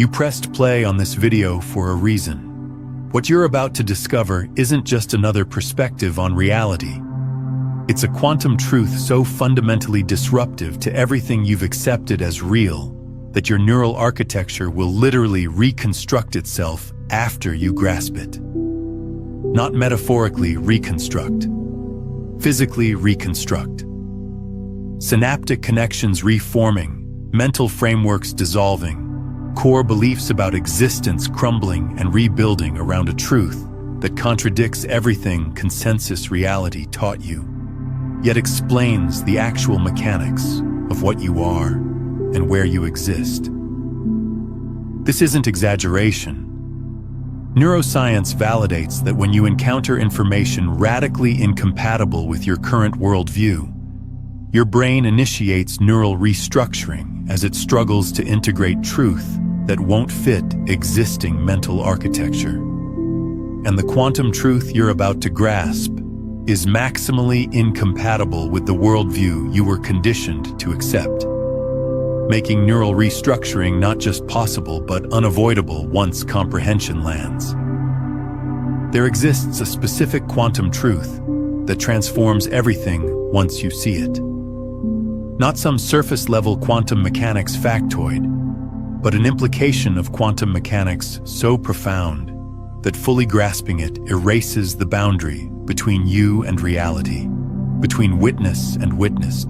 You pressed play on this video for a reason. What you're about to discover isn't just another perspective on reality. It's a quantum truth so fundamentally disruptive to everything you've accepted as real that your neural architecture will literally reconstruct itself after you grasp it. Not metaphorically reconstruct, physically reconstruct. Synaptic connections reforming, mental frameworks dissolving, core beliefs about existence crumbling and rebuilding around a truth that contradicts everything consensus reality taught you, yet explains the actual mechanics of what you are and where you exist. This isn't exaggeration. Neuroscience validates that when you encounter information radically incompatible with your current worldview, your brain initiates neural restructuring as it struggles to integrate truth that won't fit existing mental architecture. And the quantum truth you're about to grasp is maximally incompatible with the worldview you were conditioned to accept, making neural restructuring not just possible but unavoidable once comprehension lands. There exists a specific quantum truth that transforms everything once you see it. Not some surface-level quantum mechanics factoid, but an implication of quantum mechanics so profound that fully grasping it erases the boundary between you and reality, between witness and witnessed,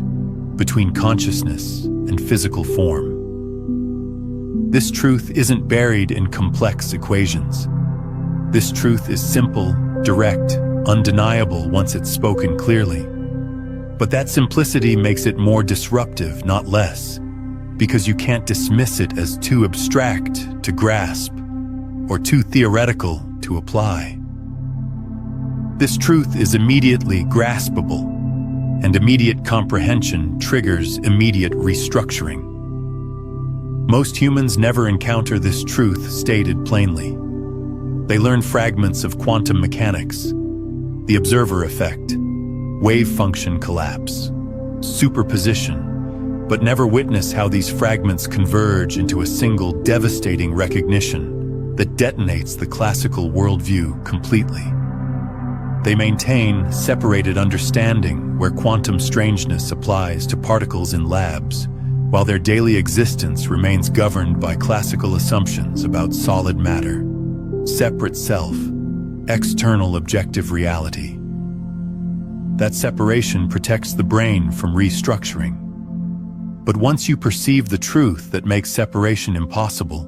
between consciousness and physical form. This truth isn't buried in complex equations. This truth is simple, direct, undeniable once it's spoken clearly. But that simplicity makes it more disruptive, not less, because you can't dismiss it as too abstract to grasp or too theoretical to apply. This truth is immediately graspable, and immediate comprehension triggers immediate restructuring. Most humans never encounter this truth stated plainly. They learn fragments of quantum mechanics, the observer effect, wave function collapse, superposition, but never witness how these fragments converge into a single devastating recognition that detonates the classical worldview completely. They maintain separated understanding where quantum strangeness applies to particles in labs, while their daily existence remains governed by classical assumptions about solid matter, separate self, external objective reality. That separation protects the brain from restructuring. But once you perceive the truth that makes separation impossible,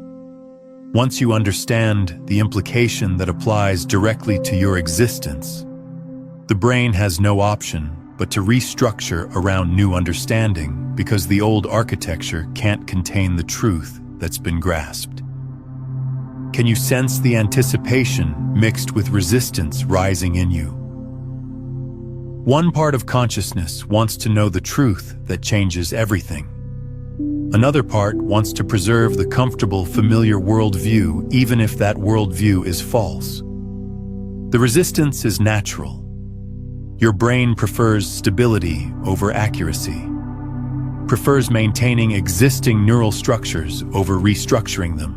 once you understand the implication that applies directly to your existence, the brain has no option but to restructure around new understanding because the old architecture can't contain the truth that's been grasped. Can you sense the anticipation mixed with resistance rising in you? One part of consciousness wants to know the truth that changes everything. Another part wants to preserve the comfortable, familiar worldview, even if that worldview is false. The resistance is natural. Your brain prefers stability over accuracy, prefers maintaining existing neural structures over restructuring them.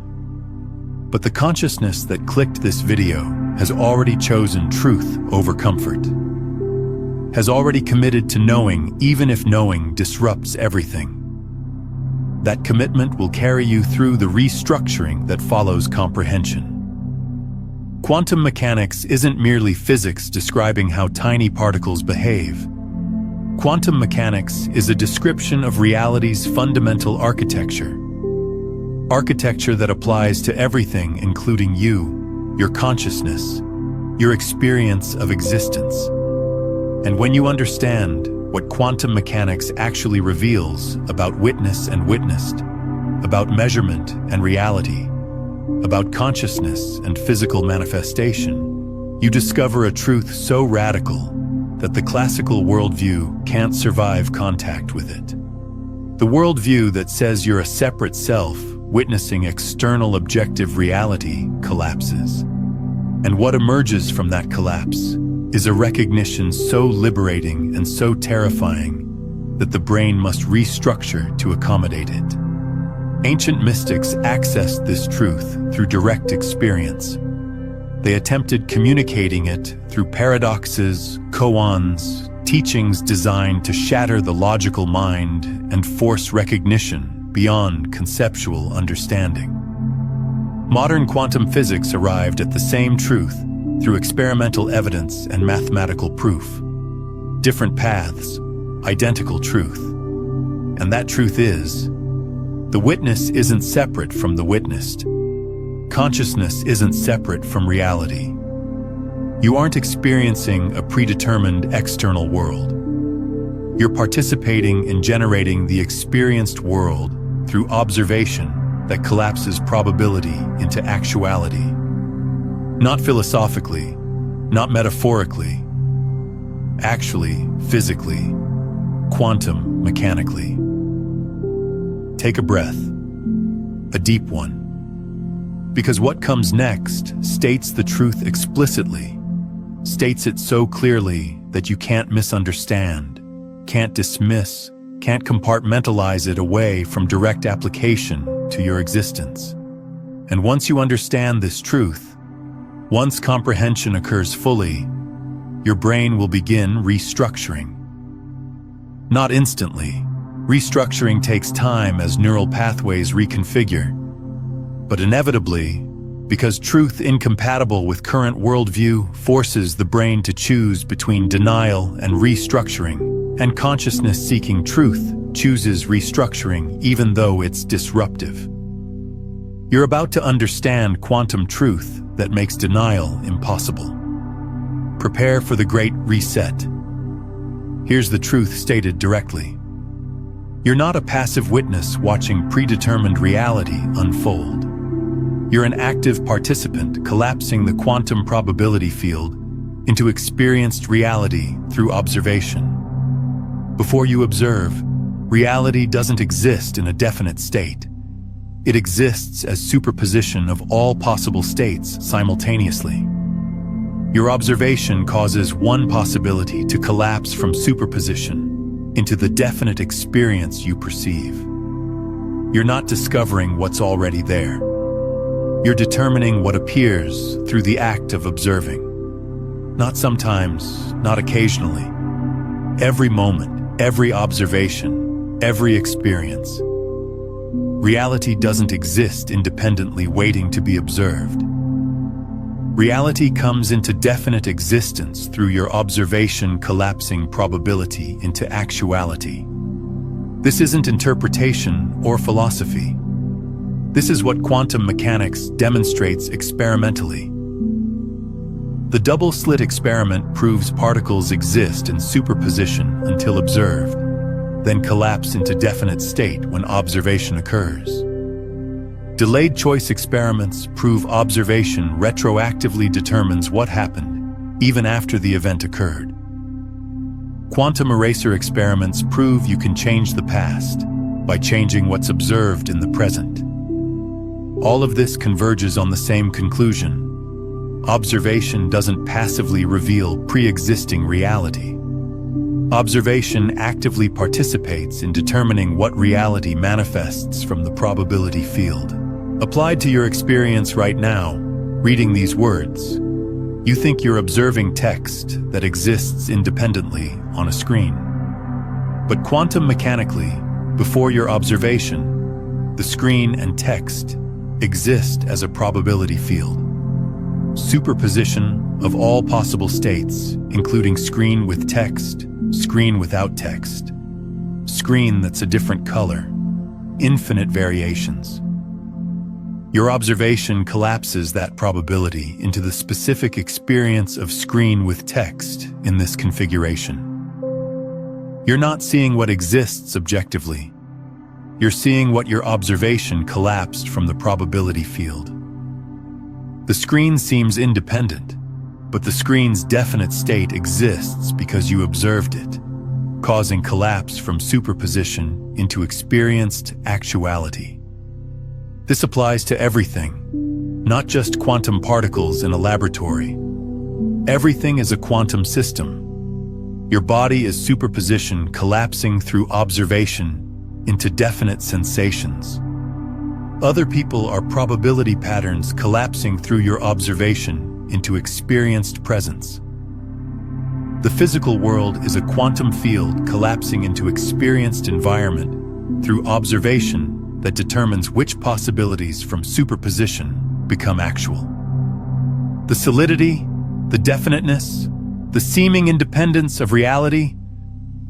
But the consciousness that clicked this video has already chosen truth over comfort, has already committed to knowing even if knowing disrupts everything. That commitment will carry you through the restructuring that follows comprehension. Quantum mechanics isn't merely physics describing how tiny particles behave. Quantum mechanics is a description of reality's fundamental architecture. Architecture that applies to everything, including you, your consciousness, your experience of existence. And when you understand what quantum mechanics actually reveals about witness and witnessed, about measurement and reality, about consciousness and physical manifestation, you discover a truth so radical that the classical worldview can't survive contact with it. The worldview that says you're a separate self, witnessing external objective reality, collapses. And what emerges from that collapse is a recognition so liberating and so terrifying that the brain must restructure to accommodate it. Ancient mystics accessed this truth through direct experience. They attempted communicating it through paradoxes, koans, teachings designed to shatter the logical mind and force recognition beyond conceptual understanding. Modern quantum physics arrived at the same truth through experimental evidence and mathematical proof. Different paths, identical truth. And that truth is, the witness isn't separate from the witnessed. Consciousness isn't separate from reality. You aren't experiencing a predetermined external world. You're participating in generating the experienced world through observation that collapses probability into actuality. Not philosophically, not metaphorically, actually, physically, quantum mechanically. Take a breath, a deep one. Because what comes next states the truth explicitly, states it so clearly that you can't misunderstand, can't dismiss, can't compartmentalize it away from direct application to your existence. And once you understand this truth, once comprehension occurs fully, your brain will begin restructuring. Not instantly. Restructuring takes time as neural pathways reconfigure. But inevitably, because truth incompatible with current worldview forces the brain to choose between denial and restructuring, and consciousness-seeking truth chooses restructuring even though it's disruptive. You're about to understand quantum truth that makes denial impossible. Prepare for the great reset. Here's the truth stated directly. You're not a passive witness watching predetermined reality unfold. You're an active participant collapsing the quantum probability field into experienced reality through observation. Before you observe, reality doesn't exist in a definite state. It exists as superposition of all possible states simultaneously. Your observation causes one possibility to collapse from superposition into the definite experience you perceive. You're not discovering what's already there. You're determining what appears through the act of observing. Not sometimes, not occasionally. Every moment, every observation, every experience. Reality doesn't exist independently waiting to be observed. Reality comes into definite existence through your observation collapsing probability into actuality. This isn't interpretation or philosophy. This is what quantum mechanics demonstrates experimentally. The double-slit experiment proves particles exist in superposition until observed, then collapse into definite state when observation occurs. Delayed choice experiments prove observation retroactively determines what happened, even after the event occurred. Quantum eraser experiments prove you can change the past by changing what's observed in the present. All of this converges on the same conclusion. Observation doesn't passively reveal pre-existing reality. Observation actively participates in determining what reality manifests from the probability field. Applied to your experience right now, reading these words, you think you're observing text that exists independently on a screen. But quantum mechanically, before your observation, the screen and text exist as a probability field. Superposition of all possible states, including screen with text, screen without text, screen that's a different color, infinite variations. Your observation collapses that probability into the specific experience of screen with text in this configuration. You're not seeing what exists objectively. You're seeing what your observation collapsed from the probability field. The screen seems independent, but the screen's definite state exists because you observed it, causing collapse from superposition into experienced actuality. This applies to everything, not just quantum particles in a laboratory. Everything is a quantum system. Your body is superposition collapsing through observation into definite sensations. Other people are probability patterns collapsing through your observation into experienced presence. The physical world is a quantum field collapsing into experienced environment through observation that determines which possibilities from superposition become actual. The solidity, the definiteness, the seeming independence of reality,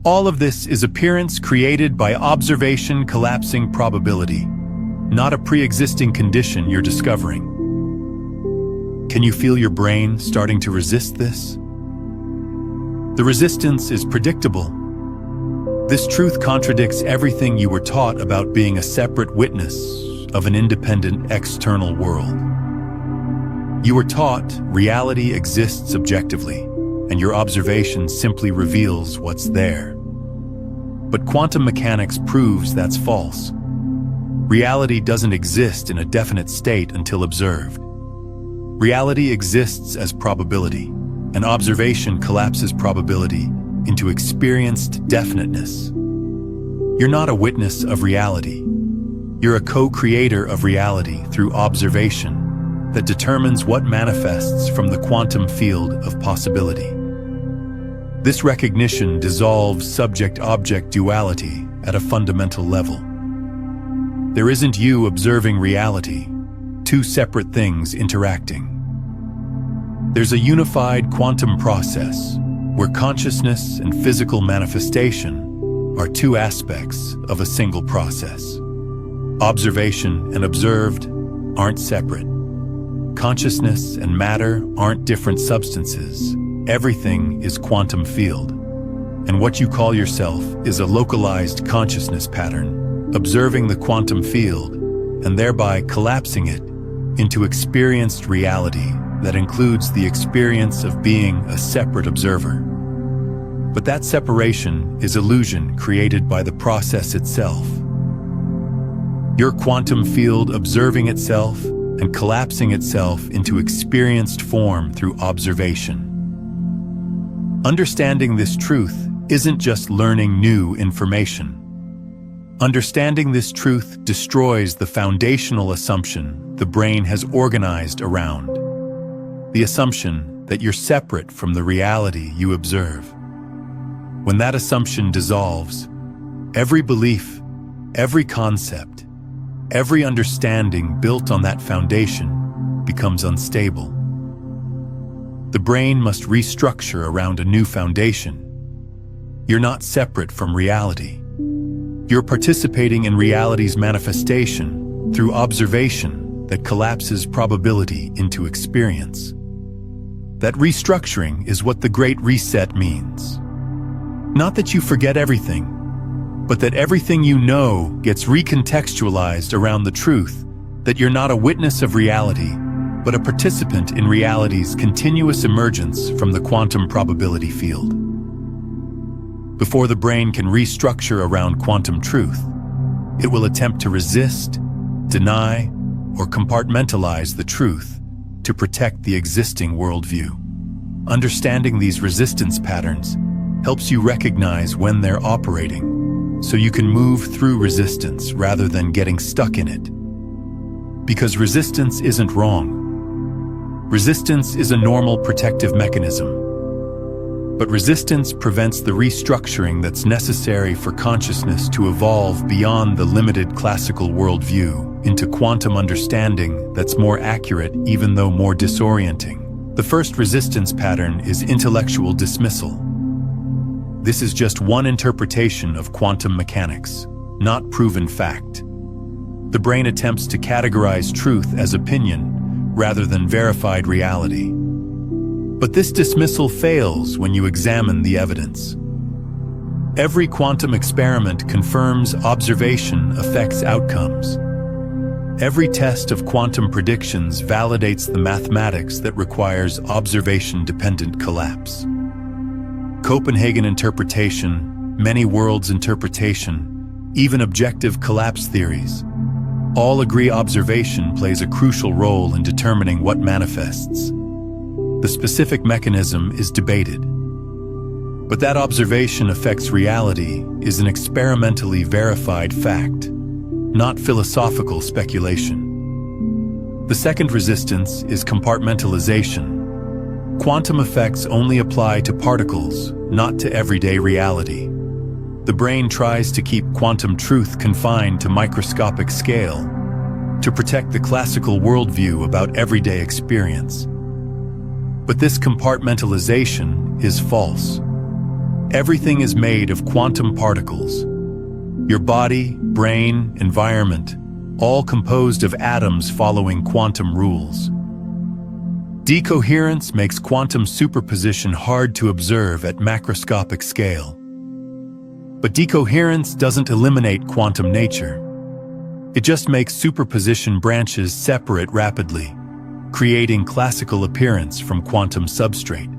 all of this is appearance created by observation collapsing probability, not a pre-existing condition you're discovering. Can you feel your brain starting to resist this? The resistance is predictable. This truth contradicts everything you were taught about being a separate witness of an independent external world. You were taught reality exists objectively, and your observation simply reveals what's there. But quantum mechanics proves that's false. Reality doesn't exist in a definite state until observed. Reality exists as probability, and observation collapses probability into experienced definiteness. You're not a witness of reality. You're a co-creator of reality through observation that determines what manifests from the quantum field of possibility. This recognition dissolves subject-object duality at a fundamental level. There isn't you observing reality, two separate things interacting. There's a unified quantum process where consciousness and physical manifestation are two aspects of a single process. Observation and observed aren't separate. Consciousness and matter aren't different substances. Everything is quantum field. And what you call yourself is a localized consciousness pattern, observing the quantum field and thereby collapsing it into experienced reality that includes the experience of being a separate observer. But that separation is illusion created by the process itself. Your quantum field observing itself and collapsing itself into experienced form through observation. Understanding this truth isn't just learning new information. Understanding this truth destroys the foundational assumption the brain has organized around. The assumption that you're separate from the reality you observe. When that assumption dissolves, every belief, every concept, every understanding built on that foundation becomes unstable. The brain must restructure around a new foundation. You're not separate from reality. You're participating in reality's manifestation through observation that collapses probability into experience. That restructuring is what the Great Reset means. Not that you forget everything, but that everything you know gets recontextualized around the truth that you're not a witness of reality, but a participant in reality's continuous emergence from the quantum probability field. Before the brain can restructure around quantum truth, it will attempt to resist, deny, or compartmentalize the truth to protect the existing worldview. Understanding these resistance patterns helps you recognize when they're operating, so you can move through resistance rather than getting stuck in it. Because resistance isn't wrong. Resistance is a normal protective mechanism. But resistance prevents the restructuring that's necessary for consciousness to evolve beyond the limited classical worldview into quantum understanding that's more accurate even though more disorienting. The first resistance pattern is intellectual dismissal. This is just one interpretation of quantum mechanics, not proven fact. The brain attempts to categorize truth as opinion rather than verified reality. But this dismissal fails when you examine the evidence. Every quantum experiment confirms observation affects outcomes. Every test of quantum predictions validates the mathematics that requires observation-dependent collapse. Copenhagen interpretation, many worlds interpretation, even objective collapse theories, all agree observation plays a crucial role in determining what manifests. The specific mechanism is debated. But that observation affects reality is an experimentally verified fact. not philosophical speculation. The second resistance is compartmentalization. Quantum effects only apply to particles, not to everyday reality. The brain tries to keep quantum truth confined to microscopic scale, to protect the classical worldview about everyday experience. But this compartmentalization is false. Everything is made of quantum particles. Your body, brain, environment, all composed of atoms following quantum rules. Decoherence makes quantum superposition hard to observe at macroscopic scale. But decoherence doesn't eliminate quantum nature. It just makes superposition branches separate rapidly, creating classical appearance from quantum substrate.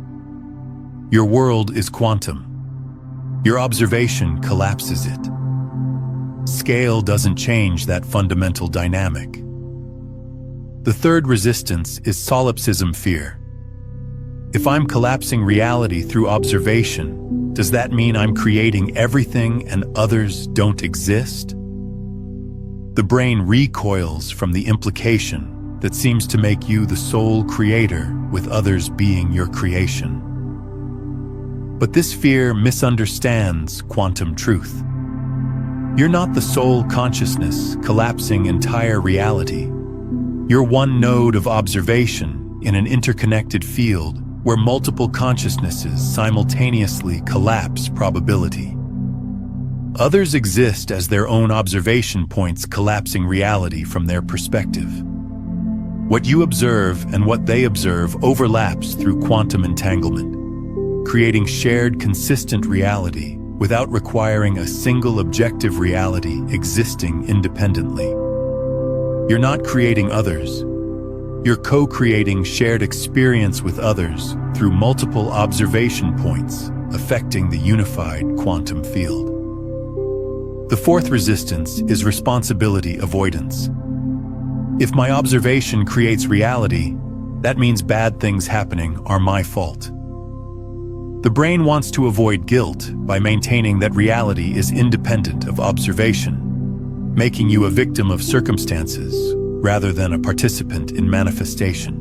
Your world is quantum. Your observation collapses it. Scale doesn't change that fundamental dynamic. The third resistance is solipsism fear. If I'm collapsing reality through observation, does that mean I'm creating everything and others don't exist? The brain recoils from the implication that seems to make you the sole creator, with others being your creation. But this fear misunderstands quantum truth. You're not the sole consciousness collapsing entire reality. You're one node of observation in an interconnected field where multiple consciousnesses simultaneously collapse probability. Others exist as their own observation points collapsing reality from their perspective. What you observe and what they observe overlaps through quantum entanglement, creating shared consistent reality without requiring a single objective reality existing independently. You're not creating others. You're co-creating shared experience with others through multiple observation points, affecting the unified quantum field. The fourth resistance is responsibility avoidance. If my observation creates reality, that means bad things happening are my fault. The brain wants to avoid guilt by maintaining that reality is independent of observation, making you a victim of circumstances rather than a participant in manifestation.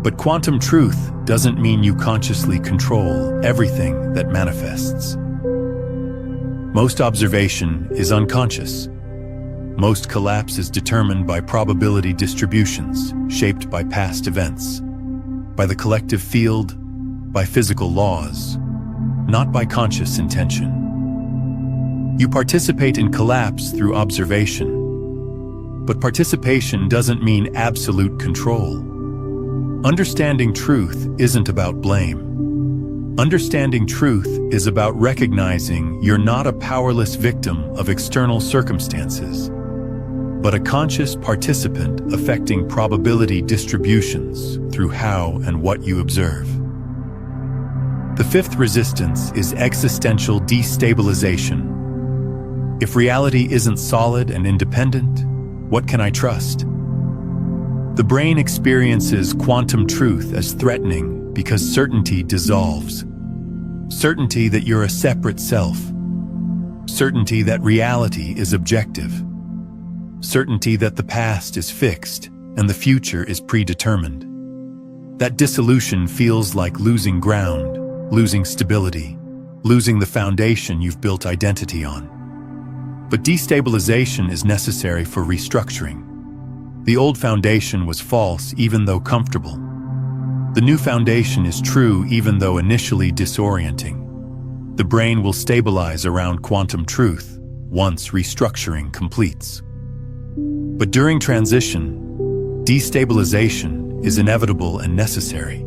But quantum truth doesn't mean you consciously control everything that manifests. Most observation is unconscious. Most collapse is determined by probability distributions shaped by past events, by the collective field, by physical laws, not by conscious intention. You participate in collapse through observation. But participation doesn't mean absolute control. Understanding truth isn't about blame. Understanding truth is about recognizing you're not a powerless victim of external circumstances, but a conscious participant affecting probability distributions through how and what you observe. The fifth resistance is existential destabilization. If reality isn't solid and independent, what can I trust? The brain experiences quantum truth as threatening because certainty dissolves. Certainty that you're a separate self. Certainty that reality is objective. Certainty that the past is fixed and the future is predetermined. That dissolution feels like losing ground, losing stability, losing the foundation you've built identity on. But destabilization is necessary for restructuring. The old foundation was false even though comfortable. The new foundation is true even though initially disorienting. The brain will stabilize around quantum truth once restructuring completes. But during transition, destabilization is inevitable and necessary.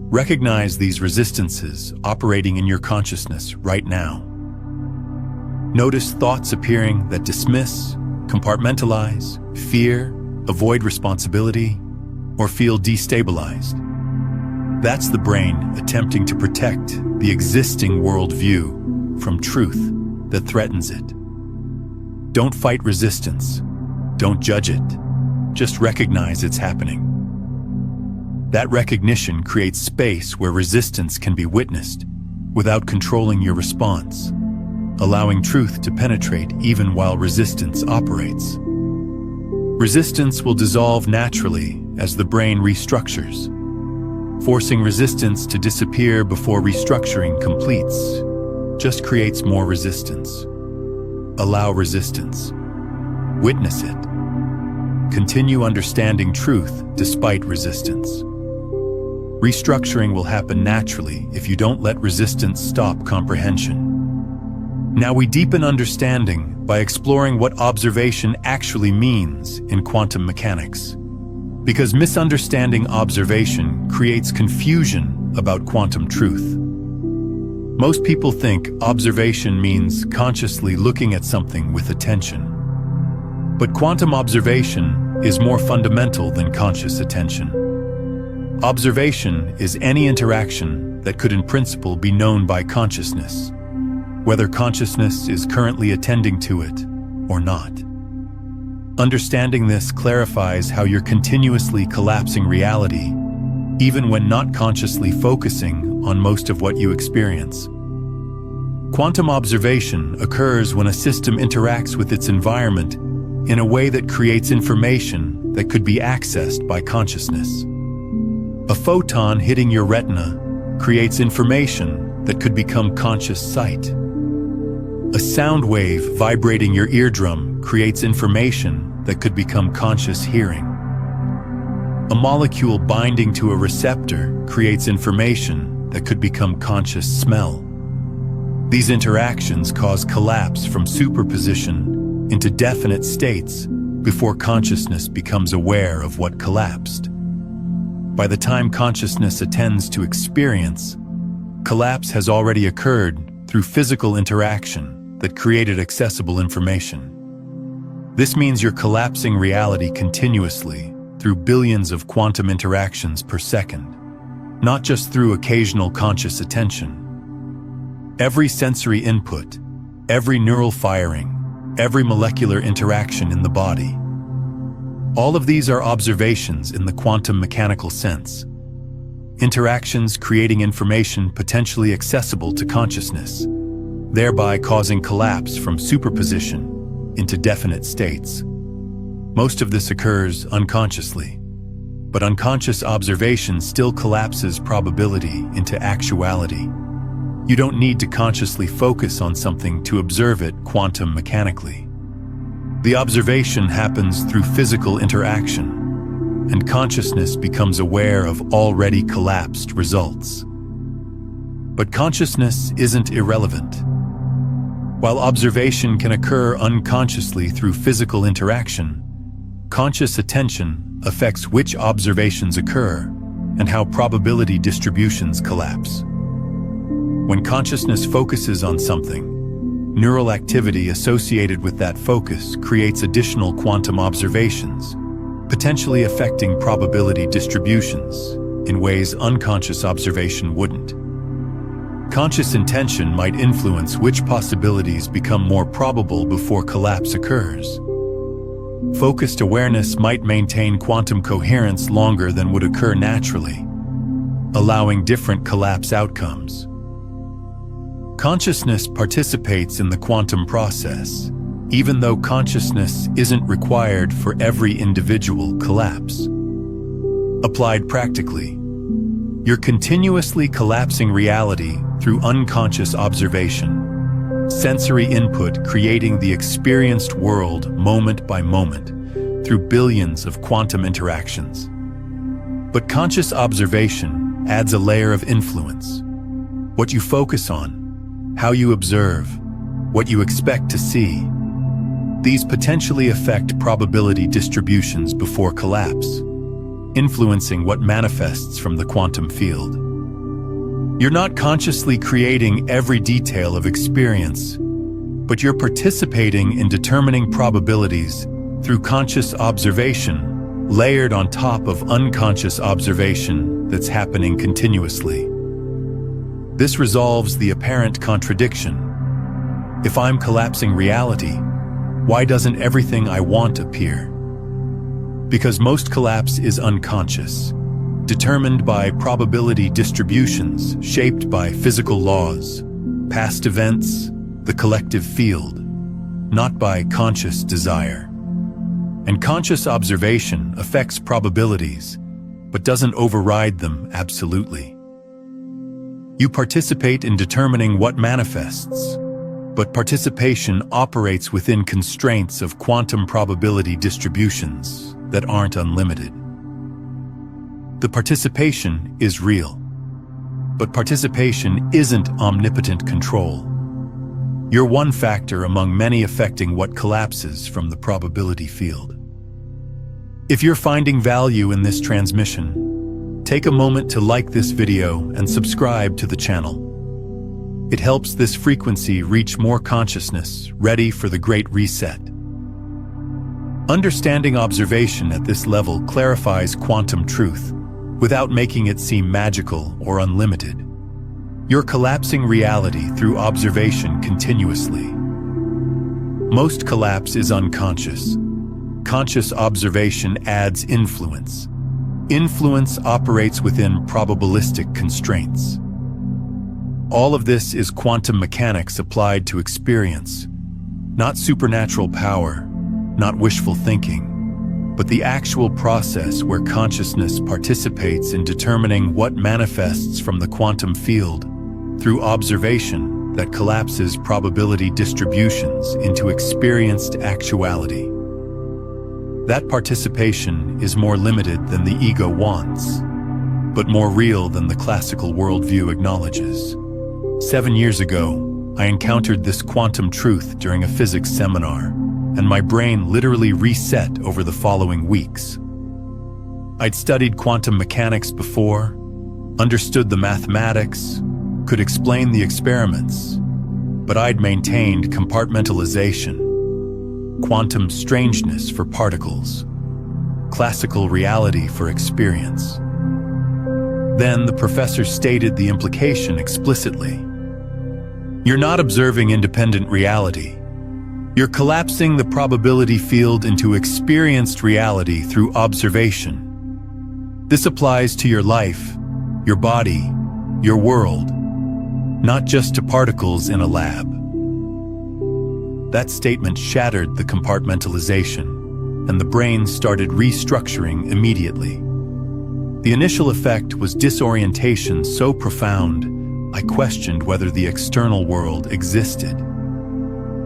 Recognize these resistances operating in your consciousness right now. Notice thoughts appearing that dismiss, compartmentalize, fear, avoid responsibility, or feel destabilized. That's the brain attempting to protect the existing worldview from truth that threatens it. Don't fight resistance. Don't judge it. Just recognize it's happening. That recognition creates space where resistance can be witnessed without controlling your response. allowing truth to penetrate even while resistance operates. Resistance will dissolve naturally as the brain restructures. Forcing resistance to disappear before restructuring completes just creates more resistance. Allow resistance. Witness it. Continue understanding truth despite resistance. Restructuring will happen naturally if you don't let resistance stop comprehension. Now we deepen understanding by exploring what observation actually means in quantum mechanics. Because misunderstanding observation creates confusion about quantum truth. Most people think observation means consciously looking at something with attention. But quantum observation is more fundamental than conscious attention. Observation is any interaction that could in principle be known by consciousness, whether consciousness is currently attending to it or not. Understanding this clarifies how you're continuously collapsing reality, even when not consciously focusing on most of what you experience. Quantum observation occurs when a system interacts with its environment in a way that creates information that could be accessed by consciousness. A photon hitting your retina creates information that could become conscious sight. A sound wave vibrating your eardrum creates information that could become conscious hearing. A molecule binding to a receptor creates information that could become conscious smell. These interactions cause collapse from superposition into definite states before consciousness becomes aware of what collapsed. By the time consciousness attends to experience, collapse has already occurred through physical interaction that created accessible information. This means you're collapsing reality continuously through billions of quantum interactions per second, not just through occasional conscious attention. Every sensory input, every neural firing, every molecular interaction in the body. All of these are observations in the quantum mechanical sense. Interactions creating information potentially accessible to consciousness, thereby causing collapse from superposition into definite states. Most of this occurs unconsciously, but unconscious observation still collapses probability into actuality. You don't need to consciously focus on something to observe it quantum mechanically. The observation happens through physical interaction, and consciousness becomes aware of already collapsed results. But consciousness isn't irrelevant. While observation can occur unconsciously through physical interaction, conscious attention affects which observations occur and how probability distributions collapse. When consciousness focuses on something, neural activity associated with that focus creates additional quantum observations, potentially affecting probability distributions in ways unconscious observation wouldn't. Conscious intention might influence which possibilities become more probable before collapse occurs. Focused awareness might maintain quantum coherence longer than would occur naturally, allowing different collapse outcomes. Consciousness participates in the quantum process, even though consciousness isn't required for every individual collapse. Applied practically, you're continuously collapsing reality through unconscious observation, sensory input creating the experienced world moment by moment through billions of quantum interactions. But conscious observation adds a layer of influence. What you focus on, how you observe, what you expect to see. These potentially affect probability distributions before collapse, influencing what manifests from the quantum field. You're not consciously creating every detail of experience, but you're participating in determining probabilities through conscious observation, layered on top of unconscious observation that's happening continuously. This resolves the apparent contradiction. If I'm collapsing reality, why doesn't everything I want appear? Because most collapse is unconscious, determined by probability distributions shaped by physical laws, past events, the collective field, not by conscious desire. And conscious observation affects probabilities, but doesn't override them absolutely. You participate in determining what manifests, but participation operates within constraints of quantum probability distributions that aren't unlimited. The participation is real, but participation isn't omnipotent control. You're one factor among many affecting what collapses from the probability field. If you're finding value in this transmission, take a moment to like this video and subscribe to the channel. It helps this frequency reach more consciousness, ready for the Great Reset. Understanding observation at this level clarifies quantum truth, without making it seem magical or unlimited. You're collapsing reality through observation continuously. Most collapse is unconscious. Conscious observation adds influence. Influence operates within probabilistic constraints. All of this is quantum mechanics applied to experience, not supernatural power, not wishful thinking, but the actual process where consciousness participates in determining what manifests from the quantum field through observation that collapses probability distributions into experienced actuality. That participation is more limited than the ego wants, but more real than the classical worldview acknowledges. 7 years ago, I encountered this quantum truth during a physics seminar, and my brain literally reset over the following weeks. I'd studied quantum mechanics before, understood the mathematics, could explain the experiments, but I'd maintained compartmentalization, quantum strangeness for particles, classical reality for experience. Then the professor stated the implication explicitly. You're not observing independent reality. You're collapsing the probability field into experienced reality through observation. This applies to your life, your body, your world, not just to particles in a lab. That statement shattered the compartmentalization, and the brain started restructuring immediately. The initial effect was disorientation so profound, I questioned whether the external world existed.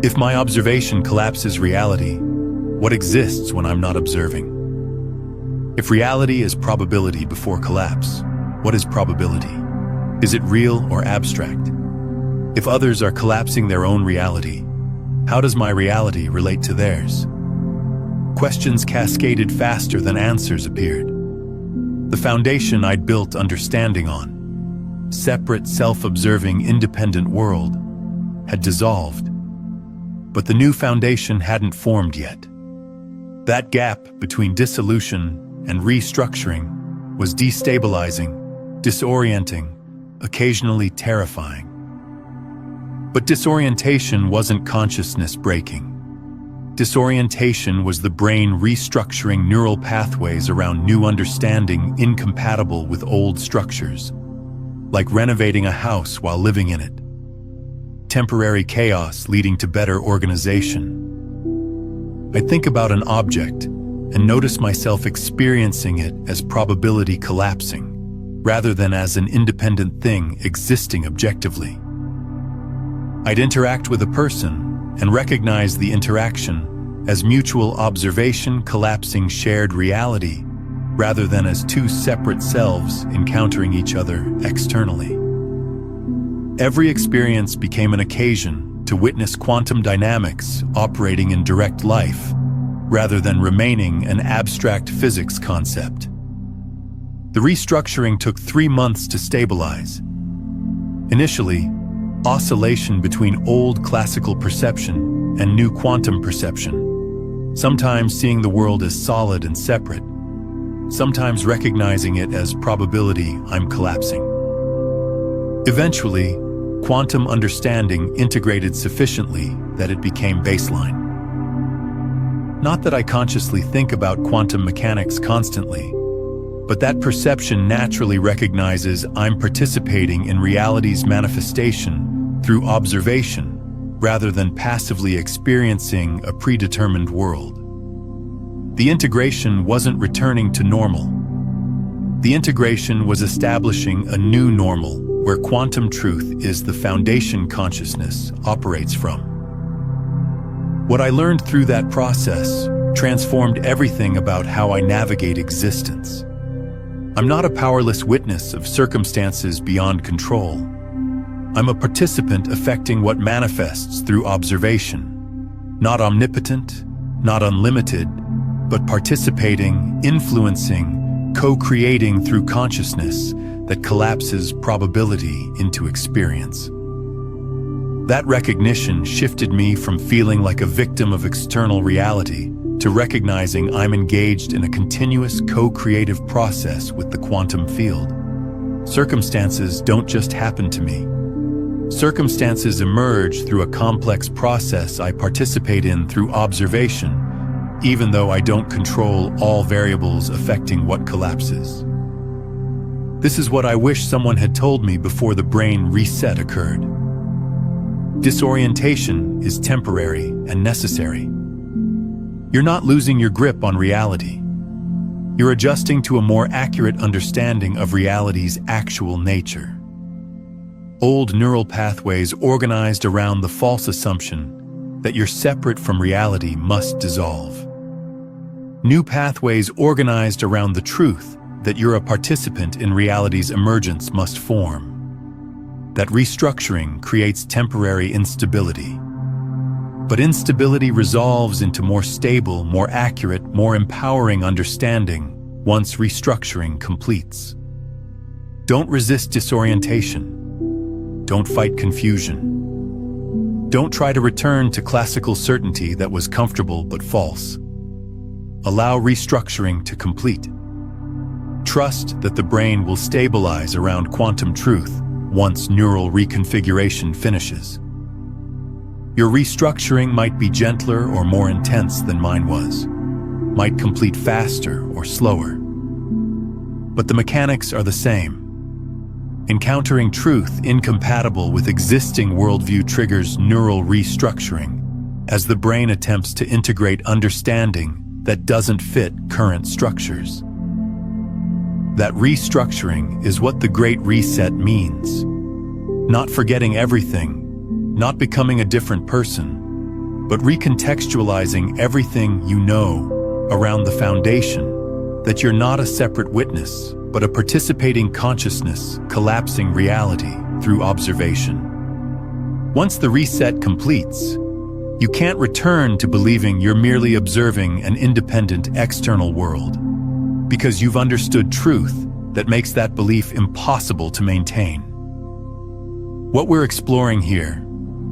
If my observation collapses reality, what exists when I'm not observing? If reality is probability before collapse, what is probability? Is it real or abstract? If others are collapsing their own reality, how does my reality relate to theirs? Questions cascaded faster than answers appeared. The foundation I'd built understanding on, separate, self-observing, independent world, had dissolved. But the new foundation hadn't formed yet. That gap between dissolution and restructuring was destabilizing, disorienting, occasionally terrifying. But disorientation wasn't consciousness breaking. Disorientation was the brain restructuring neural pathways around new understanding incompatible with old structures, like renovating a house while living in it. Temporary chaos leading to better organization. I think about an object and notice myself experiencing it as probability collapsing, rather than as an independent thing existing objectively. I'd interact with a person and recognize the interaction as mutual observation collapsing shared reality, rather than as two separate selves encountering each other externally. Every experience became an occasion to witness quantum dynamics operating in direct life, rather than remaining an abstract physics concept. The restructuring took 3 months to stabilize. Initially, oscillation between old classical perception and new quantum perception, sometimes seeing the world as solid and separate, sometimes recognizing it as probability I'm collapsing. Eventually, quantum understanding integrated sufficiently that it became baseline. Not that I consciously think about quantum mechanics constantly, but that perception naturally recognizes I'm participating in reality's manifestation through observation, rather than passively experiencing a predetermined world. The integration wasn't returning to normal. The integration was establishing a new normal where quantum truth is the foundation consciousness operates from. What I learned through that process transformed everything about how I navigate existence. I'm not a powerless witness of circumstances beyond control. I'm a participant affecting what manifests through observation. Not omnipotent, not unlimited, but participating, influencing, co-creating through consciousness that collapses probability into experience. That recognition shifted me from feeling like a victim of external reality to recognizing I'm engaged in a continuous co-creative process with the quantum field. Circumstances don't just happen to me. Circumstances emerge through a complex process I participate in through observation, even though I don't control all variables affecting what collapses. This is what I wish someone had told me before the brain reset occurred. Disorientation is temporary and necessary. You're not losing your grip on reality. You're adjusting to a more accurate understanding of reality's actual nature. Old neural pathways organized around the false assumption that you're separate from reality must dissolve. New pathways organized around the truth that you're a participant in reality's emergence must form. That restructuring creates temporary instability. But instability resolves into more stable, more accurate, more empowering understanding once restructuring completes. Don't resist disorientation. Don't fight confusion. Don't try to return to classical certainty that was comfortable but false. Allow restructuring to complete. Trust that the brain will stabilize around quantum truth once neural reconfiguration finishes. Your restructuring might be gentler or more intense than mine was, might complete faster or slower. But the mechanics are the same. Encountering truth incompatible with existing worldview triggers neural restructuring as the brain attempts to integrate understanding that doesn't fit current structures. That restructuring is what the Great Reset means. Not forgetting everything, not becoming a different person, but recontextualizing everything you know around the foundation that you're not a separate witness, but a participating consciousness collapsing reality through observation. Once the reset completes, you can't return to believing you're merely observing an independent external world, because you've understood truth that makes that belief impossible to maintain. What we're exploring here,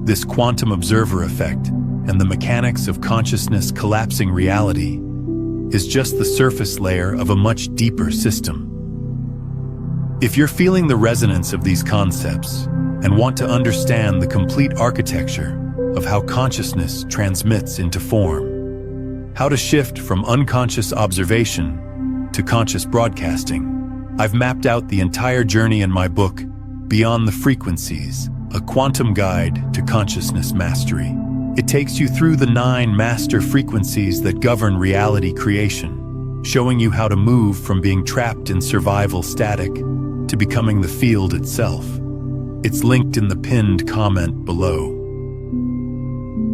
this quantum observer effect and the mechanics of consciousness collapsing reality, is just the surface layer of a much deeper system. If you're feeling the resonance of these concepts and want to understand the complete architecture of how consciousness transmits into form, how to shift from unconscious observation to conscious broadcasting, I've mapped out the entire journey in my book, Beyond the Frequencies, a quantum guide to consciousness mastery. It takes you through the 9 master frequencies that govern reality creation, showing you how to move from being trapped in survival static to becoming the field itself. It's linked in the pinned comment below.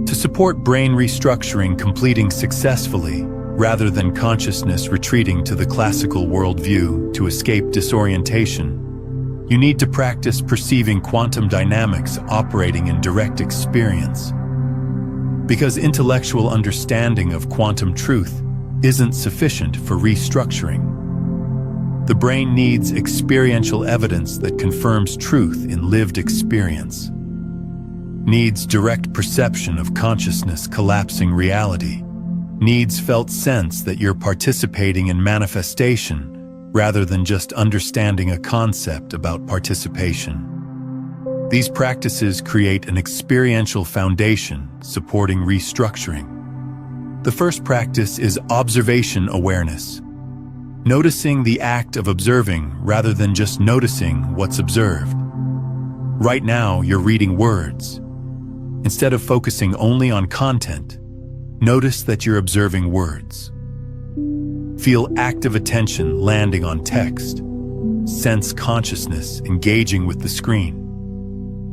To support brain restructuring completing successfully, rather than consciousness retreating to the classical worldview to escape disorientation, you need to practice perceiving quantum dynamics operating in direct experience. Because intellectual understanding of quantum truth isn't sufficient for restructuring. The brain needs experiential evidence that confirms truth in lived experience. Needs direct perception of consciousness collapsing reality. Needs felt sense that you're participating in manifestation rather than just understanding a concept about participation. These practices create an experiential foundation supporting restructuring. The first practice is observation awareness. Noticing the act of observing rather than just noticing what's observed. Right now, you're reading words. Instead of focusing only on content, notice that you're observing words. Feel active attention landing on text. Sense consciousness engaging with the screen.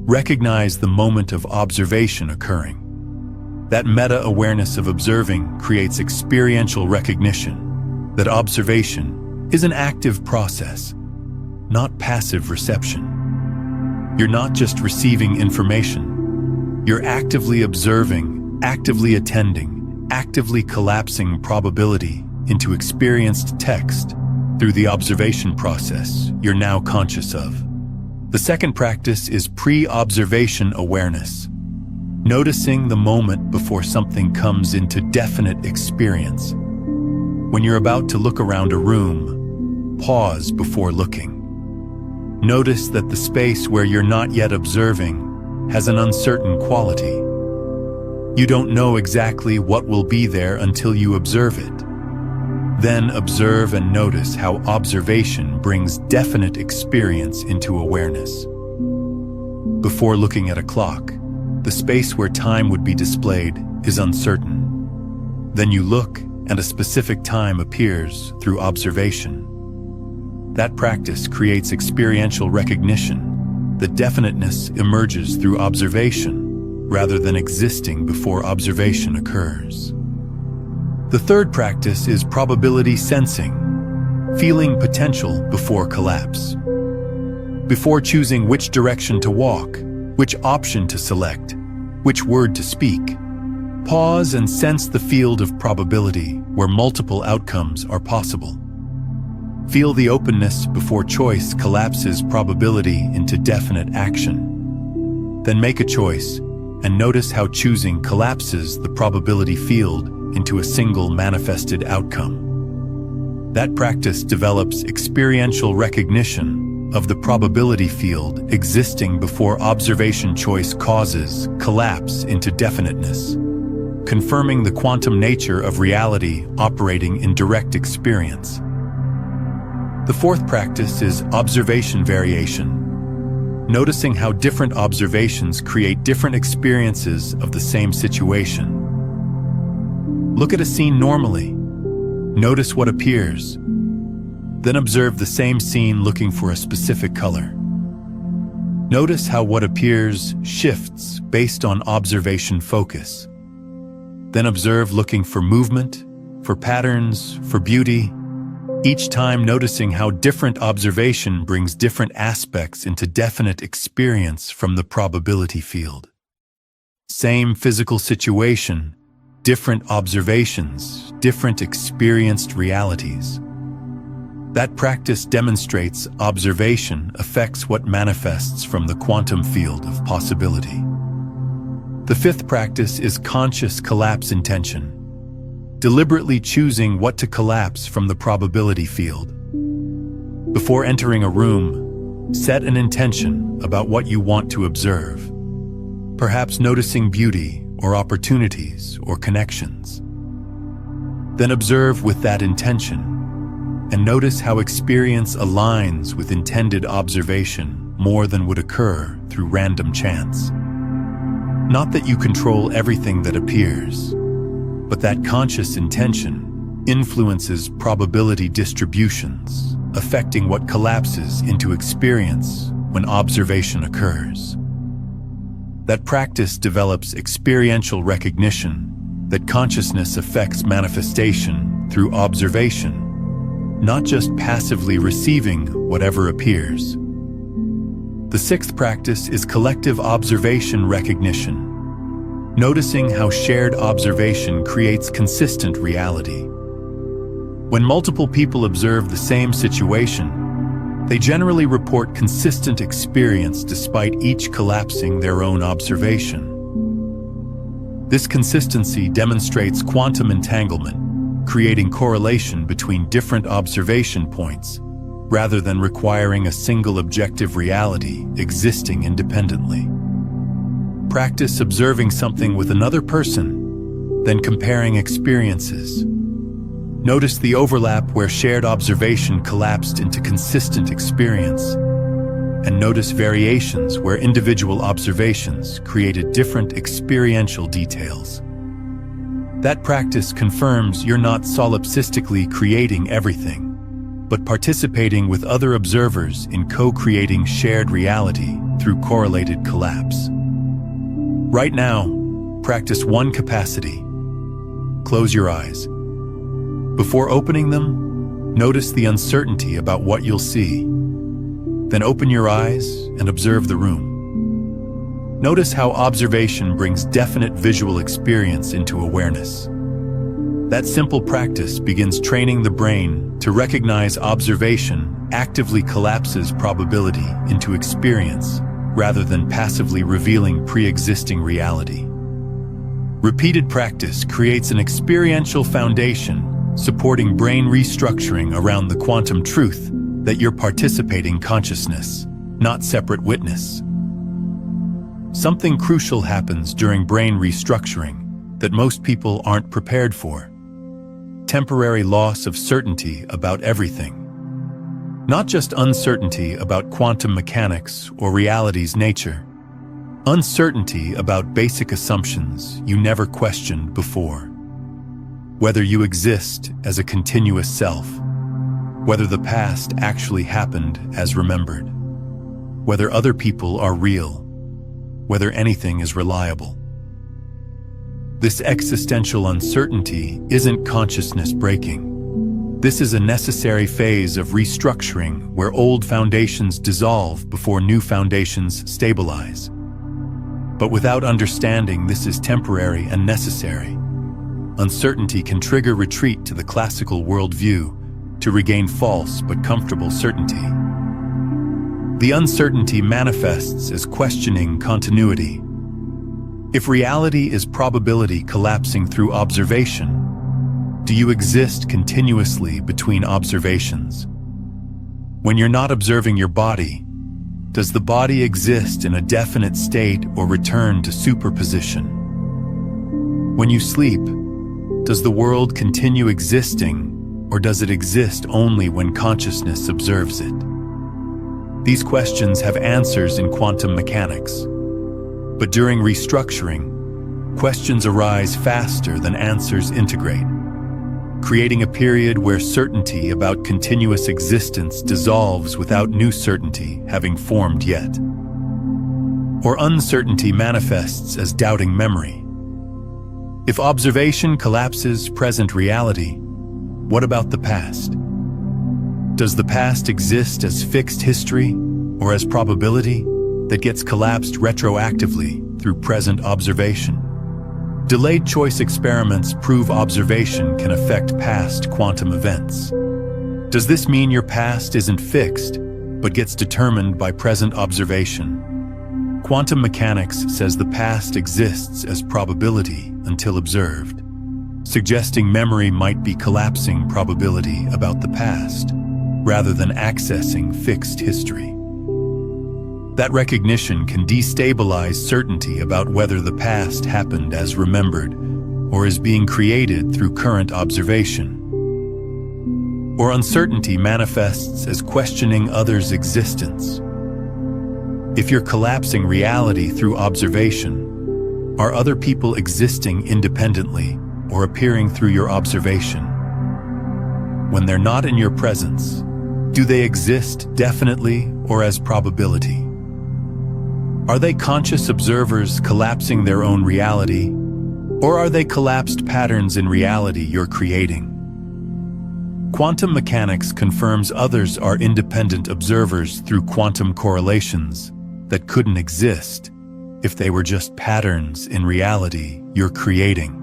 Recognize the moment of observation occurring. That meta-awareness of observing creates experiential recognition that observation is an active process, not passive reception. You're not just receiving information. You're actively observing, actively attending, actively collapsing probability into experienced text through the observation process you're now conscious of. The second practice is pre-observation awareness. Noticing the moment before something comes into definite experience. When you're about to look around a room, pause before looking. Notice that the space where you're not yet observing has an uncertain quality. You don't know exactly what will be there until you observe it. Then observe and notice how observation brings definite experience into awareness. Before looking at a clock, the space where time would be displayed is uncertain. Then you look, and a specific time appears through observation. That practice creates experiential recognition. The definiteness emerges through observation, rather than existing before observation occurs. The third practice is probability sensing, feeling potential before collapse. Before choosing which direction to walk, which option to select, which word to speak, pause and sense the field of probability where multiple outcomes are possible. Feel the openness before choice collapses probability into definite action. Then make a choice and notice how choosing collapses the probability field into a single manifested outcome. That practice develops experiential recognition of the probability field existing before observation choice causes collapse into definiteness, confirming the quantum nature of reality operating in direct experience. The fourth practice is observation variation, noticing how different observations create different experiences of the same situation. Look at a scene normally. Notice what appears. Then observe the same scene looking for a specific color. Notice how what appears shifts based on observation focus. Then observe looking for movement, for patterns, for beauty, each time noticing how different observation brings different aspects into definite experience from the probability field. Same physical situation, different observations, different experienced realities. That practice demonstrates observation affects what manifests from the quantum field of possibility. The fifth practice is conscious collapse intention, deliberately choosing what to collapse from the probability field. Before entering a room, set an intention about what you want to observe, perhaps noticing beauty or opportunities or connections. Then observe with that intention and notice how experience aligns with intended observation more than would occur through random chance. Not that you control everything that appears, but that conscious intention influences probability distributions, affecting what collapses into experience when observation occurs. That practice develops experiential recognition that consciousness affects manifestation through observation, not just passively receiving whatever appears. The sixth practice is collective observation recognition, noticing how shared observation creates consistent reality. When multiple people observe the same situation, they generally report consistent experience despite each collapsing their own observation. This consistency demonstrates quantum entanglement, creating correlation between different observation points, rather than requiring a single objective reality existing independently. Practice observing something with another person, then comparing experiences. Notice the overlap where shared observation collapsed into consistent experience. and notice variations where individual observations created different experiential details. That practice confirms you're not solipsistically creating everything, but participating with other observers in co-creating shared reality through correlated collapse. Right now, practice one capacity. Close your eyes. Before opening them, notice the uncertainty about what you'll see. Then open your eyes and observe the room. Notice how observation brings definite visual experience into awareness. That simple practice begins training the brain to recognize observation actively collapses probability into experience rather than passively revealing pre-existing reality. Repeated practice creates an experiential foundation supporting brain restructuring around the quantum truth that you're participating consciousness, not separate witness. Something crucial happens during brain restructuring that most people aren't prepared for. Temporary loss of certainty about everything. Not just uncertainty about quantum mechanics or reality's nature. Uncertainty about basic assumptions you never questioned before. Whether you exist as a continuous self, whether the past actually happened as remembered, whether other people are real, whether anything is reliable. This existential uncertainty isn't consciousness breaking. This is a necessary phase of restructuring where old foundations dissolve before new foundations stabilize. But without understanding this is temporary and necessary, uncertainty can trigger retreat to the classical worldview to regain false but comfortable certainty. The uncertainty manifests as questioning continuity. If reality is probability collapsing through observation, do you exist continuously between observations? When you're not observing your body, does the body exist in a definite state or return to superposition? When you sleep, does the world continue existing, or does it exist only when consciousness observes it? These questions have answers in quantum mechanics. But during restructuring, questions arise faster than answers integrate, creating a period where certainty about continuous existence dissolves without new certainty having formed yet. Or uncertainty manifests as doubting memory. If observation collapses present reality, what about the past? Does the past exist as fixed history or as probability that gets collapsed retroactively through present observation? Delayed choice experiments prove observation can affect past quantum events. Does this mean your past isn't fixed, but gets determined by present observation? Quantum mechanics says the past exists as probability until observed, suggesting memory might be collapsing probability about the past, rather than accessing fixed history. That recognition can destabilize certainty about whether the past happened as remembered or is being created through current observation. Or uncertainty manifests as questioning others' existence. If you're collapsing reality through observation, are other people existing independently or appearing through your observation? When they're not in your presence, do they exist definitely or as probability? Are they conscious observers collapsing their own reality, or are they collapsed patterns in reality you're creating? Quantum mechanics confirms others are independent observers through quantum correlations that couldn't exist if they were just patterns in reality you're creating.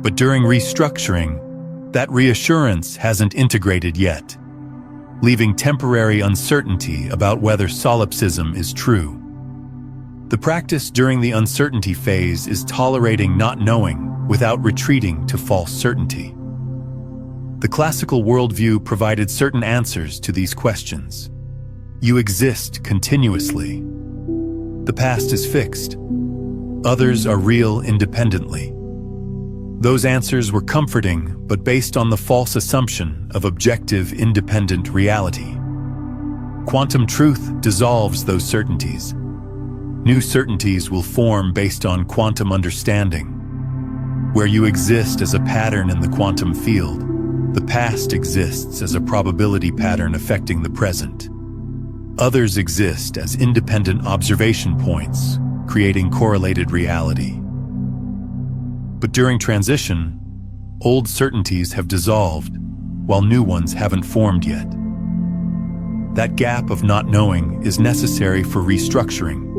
But during restructuring, that reassurance hasn't integrated yet, leaving temporary uncertainty about whether solipsism is true. The practice during the uncertainty phase is tolerating not knowing without retreating to false certainty. The classical worldview provided certain answers to these questions. You exist continuously. The past is fixed. Others are real independently. Those answers were comforting, but based on the false assumption of objective, independent reality. Quantum truth dissolves those certainties. New certainties will form based on quantum understanding. Where you exist as a pattern in the quantum field, the past exists as a probability pattern affecting the present. Others exist as independent observation points, creating correlated reality. But during transition, old certainties have dissolved, while new ones haven't formed yet. That gap of not knowing is necessary for restructuring.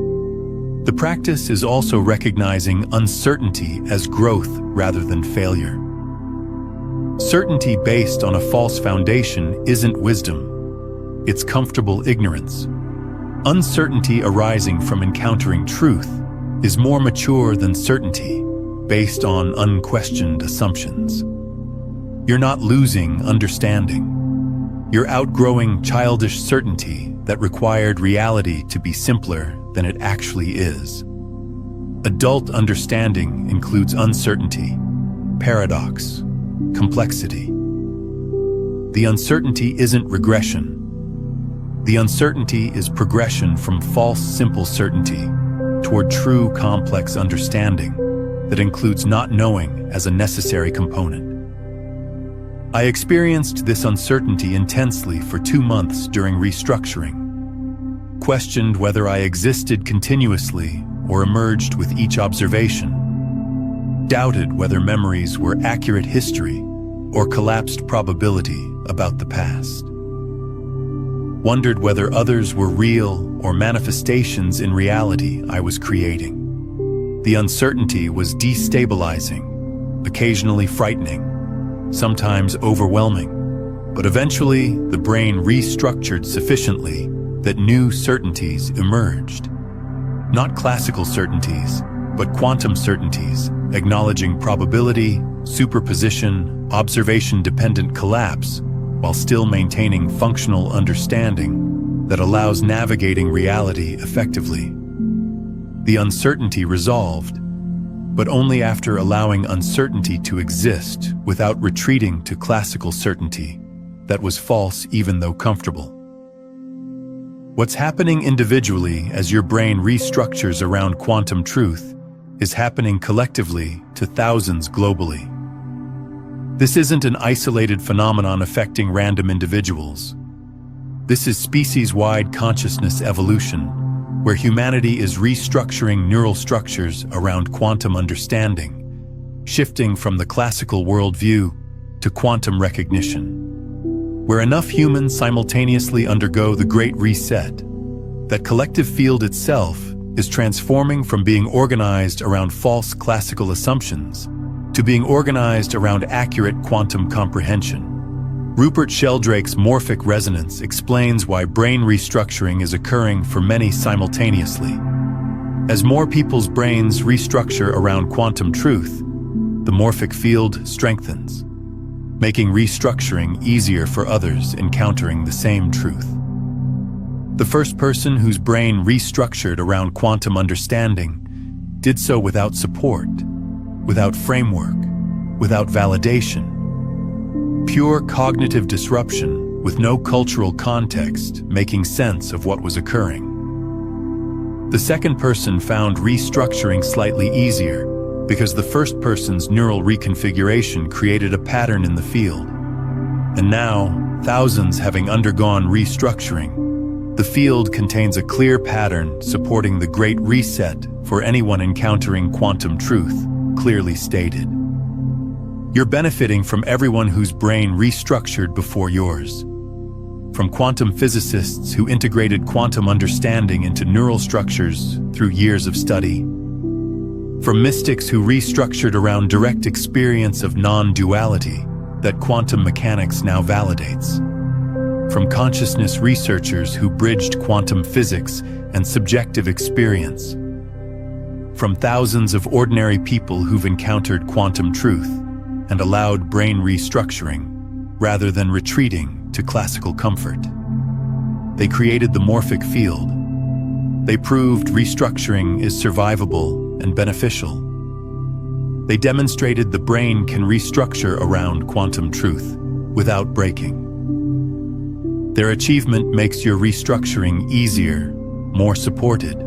The practice is also recognizing uncertainty as growth rather than failure. Certainty based on a false foundation isn't wisdom. It's comfortable ignorance. Uncertainty arising from encountering truth is more mature than certainty based on unquestioned assumptions. You're not losing understanding. You're outgrowing childish certainty that required reality to be simpler than it actually is. Adult understanding includes uncertainty, paradox, complexity. The uncertainty isn't regression. The uncertainty is progression from false simple certainty toward true complex understanding that includes not knowing as a necessary component. I experienced this uncertainty intensely for 2 months during restructuring. Questioned whether I existed continuously or emerged with each observation. Doubted whether memories were accurate history or collapsed probability about the past. Wondered whether others were real or manifestations in reality I was creating. The uncertainty was destabilizing, occasionally frightening, sometimes overwhelming, but eventually the brain restructured sufficiently that new certainties emerged. Not classical certainties, but quantum certainties, acknowledging probability, superposition, observation-dependent collapse, while still maintaining functional understanding that allows navigating reality effectively. The uncertainty resolved, but only after allowing uncertainty to exist without retreating to classical certainty that was false even though comfortable. What's happening individually as your brain restructures around quantum truth is happening collectively to thousands globally. This isn't an isolated phenomenon affecting random individuals. This is species-wide consciousness evolution, where humanity is restructuring neural structures around quantum understanding, shifting from the classical worldview to quantum recognition. Where enough humans simultaneously undergo the Great Reset, that collective field itself is transforming from being organized around false classical assumptions to being organized around accurate quantum comprehension. Rupert Sheldrake's morphic resonance explains why brain restructuring is occurring for many simultaneously. As more people's brains restructure around quantum truth, the morphic field strengthens, making restructuring easier for others encountering the same truth. The first person whose brain restructured around quantum understanding did so without support, without framework, without validation. Pure cognitive disruption with no cultural context making sense of what was occurring. The second person found restructuring slightly easier because the first person's neural reconfiguration created a pattern in the field. And now, thousands having undergone restructuring, the field contains a clear pattern supporting the Great Reset for anyone encountering quantum truth, clearly stated. You're benefiting from everyone whose brain restructured before yours. From quantum physicists who integrated quantum understanding into neural structures through years of study. From mystics who restructured around direct experience of non-duality that quantum mechanics now validates. From consciousness researchers who bridged quantum physics and subjective experience. From thousands of ordinary people who've encountered quantum truth and allowed brain restructuring rather than retreating to classical comfort. They created the morphic field. They proved restructuring is survivable and beneficial. They demonstrated the brain can restructure around quantum truth without breaking. Their achievement makes your restructuring easier, more supported,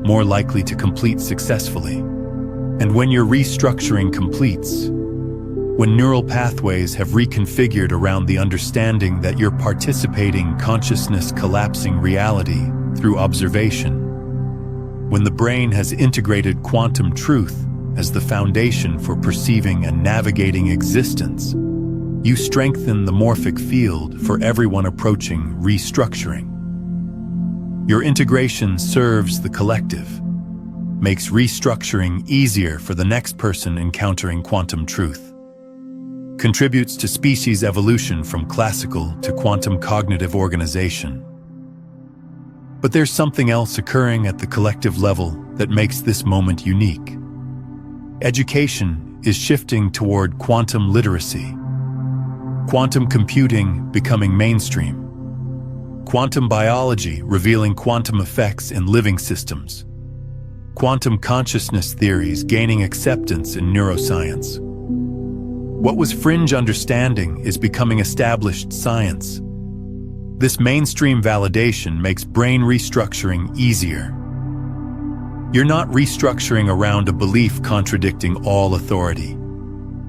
more likely to complete successfully. And when your restructuring completes, when neural pathways have reconfigured around the understanding that you're participating consciousness collapsing reality through observation, when the brain has integrated quantum truth as the foundation for perceiving and navigating existence, you strengthen the morphic field for everyone approaching restructuring. Your integration serves the collective, makes restructuring easier for the next person encountering quantum truth, contributes to species evolution from classical to quantum cognitive organization. But there's something else occurring at the collective level that makes this moment unique. Education is shifting toward quantum literacy, quantum computing becoming mainstream, quantum biology revealing quantum effects in living systems, quantum consciousness theories gaining acceptance in neuroscience. What was fringe understanding is becoming established science. This mainstream validation makes brain restructuring easier. You're not restructuring around a belief contradicting all authority.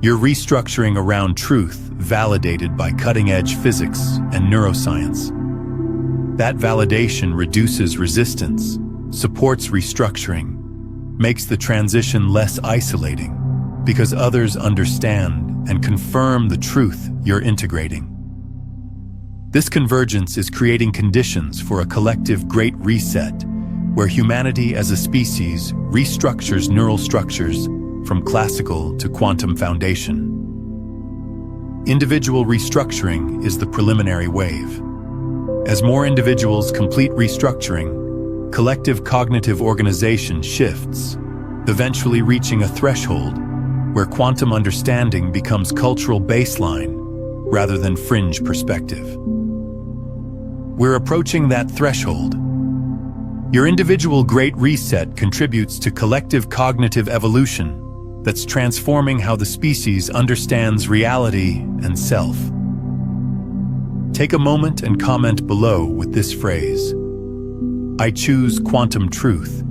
You're restructuring around truth validated by cutting-edge physics and neuroscience. That validation reduces resistance, supports restructuring, makes the transition less isolating, because others understand and confirm the truth you're integrating. This convergence is creating conditions for a collective great reset, where humanity as a species restructures neural structures from classical to quantum foundation. Individual restructuring is the preliminary wave. As more individuals complete restructuring, collective cognitive organization shifts, eventually reaching a threshold where quantum understanding becomes cultural baseline rather than fringe perspective. We're approaching that threshold. Your individual great reset contributes to collective cognitive evolution that's transforming how the species understands reality and self. Take a moment and comment below with this phrase: I choose quantum truth,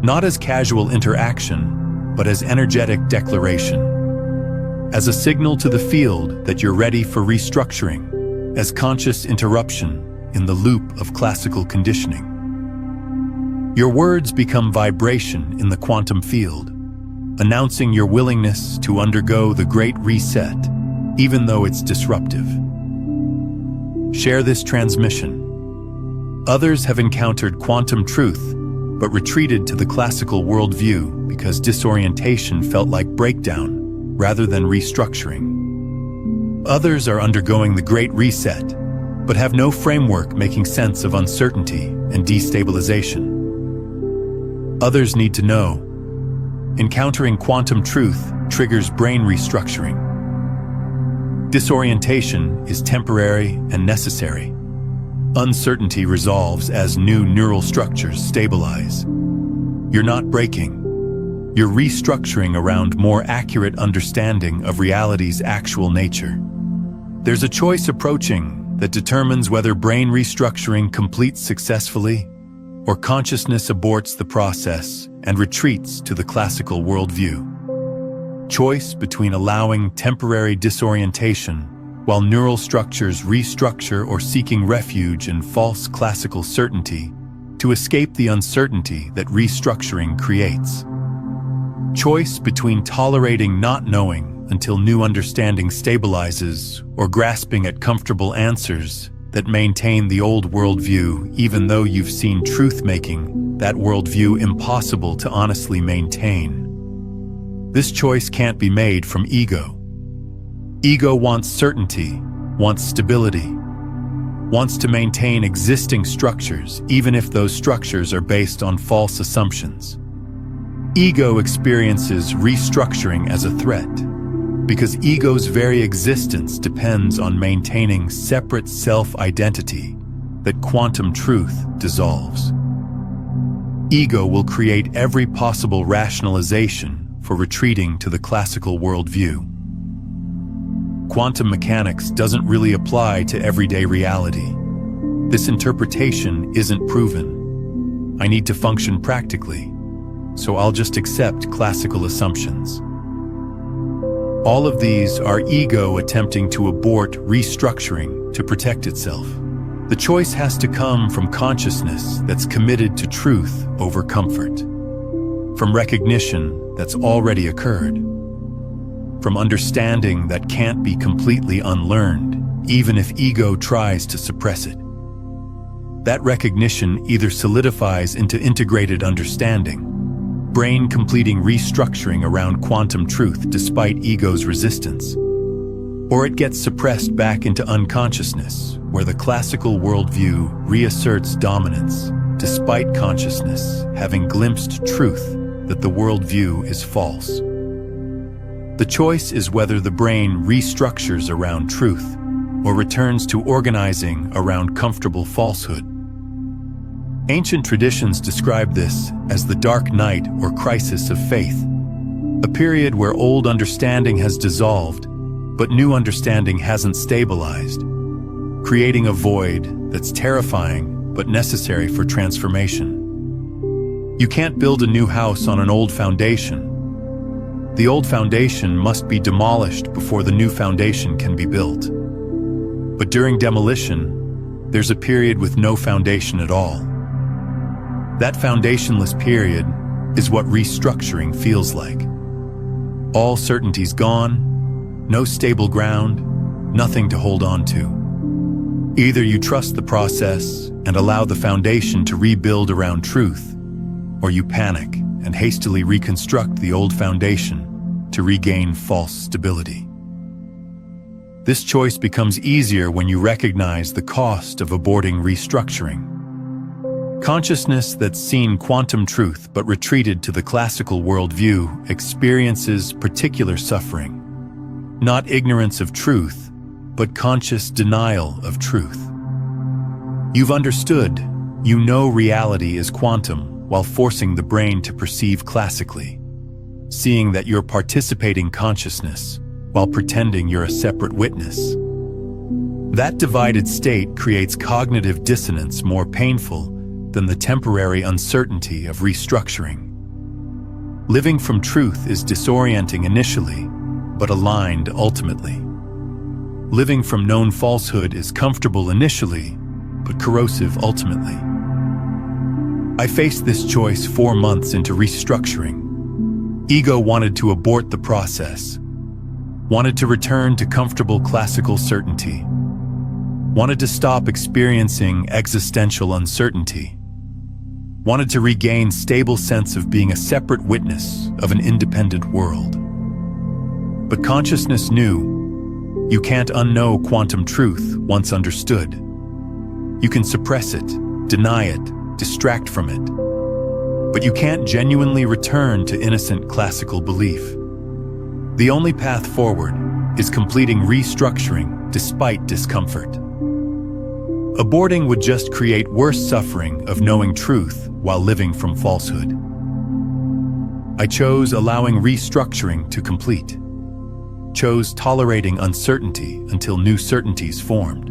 not as casual interaction, but as energetic declaration, as a signal to the field that you're ready for restructuring, as conscious interruption in the loop of classical conditioning. Your words become vibration in the quantum field, announcing your willingness to undergo the great reset, even though it's disruptive. Share this transmission. Others have encountered quantum truth, but retreated to the classical worldview because disorientation felt like breakdown rather than restructuring. Others are undergoing the great reset, but have no framework making sense of uncertainty and destabilization. Others need to know: encountering quantum truth triggers brain restructuring. Disorientation is temporary and necessary. Uncertainty resolves as new neural structures stabilize. You're not breaking. You're restructuring around more accurate understanding of reality's actual nature. There's a choice approaching that determines whether brain restructuring completes successfully or consciousness aborts the process and retreats to the classical worldview. Choice between allowing temporary disorientation while neural structures restructure or seeking refuge in false classical certainty to escape the uncertainty that restructuring creates. Choice between tolerating not knowing until new understanding stabilizes or grasping at comfortable answers that maintain the old worldview even though you've seen truth making that worldview impossible to honestly maintain. This choice can't be made from ego. Ego wants certainty, wants stability, wants to maintain existing structures even if those structures are based on false assumptions. Ego experiences restructuring as a threat because ego's very existence depends on maintaining separate self-identity that quantum truth dissolves. Ego will create every possible rationalization for retreating to the classical worldview. Quantum mechanics doesn't really apply to everyday reality. This interpretation isn't proven. I need to function practically, so I'll just accept classical assumptions. All of these are ego attempting to abort restructuring to protect itself. The choice has to come from consciousness that's committed to truth over comfort, from recognition that's already occurred, from understanding that can't be completely unlearned, even if ego tries to suppress it. That recognition either solidifies into integrated understanding, brain completing restructuring around quantum truth despite ego's resistance, or it gets suppressed back into unconsciousness, where the classical worldview reasserts dominance, despite consciousness having glimpsed truth that the worldview is false. The choice is whether the brain restructures around truth or returns to organizing around comfortable falsehood. Ancient traditions describe this as the dark night or crisis of faith, a period where old understanding has dissolved, but new understanding hasn't stabilized, creating a void that's terrifying but necessary for transformation. You can't build a new house on an old foundation. The old foundation must be demolished before the new foundation can be built. But during demolition, there's a period with no foundation at all. That foundationless period is what restructuring feels like. All certainty's gone, no stable ground, nothing to hold on to. Either you trust the process and allow the foundation to rebuild around truth, or you panic and hastily reconstruct the old foundation to regain false stability. This choice becomes easier when you recognize the cost of aborting restructuring. Consciousness that's seen quantum truth but retreated to the classical worldview experiences particular suffering. Not ignorance of truth, but conscious denial of truth. You've understood, you know reality is quantum while forcing the brain to perceive classically, seeing that you're participating consciousness while pretending you're a separate witness. That divided state creates cognitive dissonance more painful than the temporary uncertainty of restructuring. Living from truth is disorienting initially, but aligned ultimately. Living from known falsehood is comfortable initially, but corrosive ultimately. I faced this choice 4 months into restructuring. Ego wanted to abort the process, wanted to return to comfortable classical certainty, wanted to stop experiencing existential uncertainty, wanted to regain stable sense of being a separate witness of an independent world. But consciousness knew you can't unknow quantum truth once understood. You can suppress it, deny it, distract from it, but you can't genuinely return to innocent classical belief. The only path forward is completing restructuring despite discomfort. Aborting would just create worse suffering of knowing truth while living from falsehood. I chose allowing restructuring to complete, chose tolerating uncertainty until new certainties formed,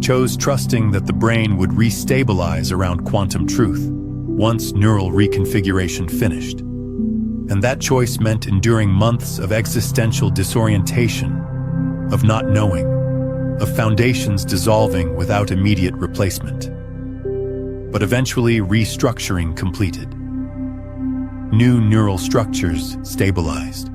chose trusting that the brain would restabilize around quantum truth once neural reconfiguration finished. And that choice meant enduring months of existential disorientation, of not knowing, of foundations dissolving without immediate replacement. But eventually restructuring completed. New neural structures stabilized.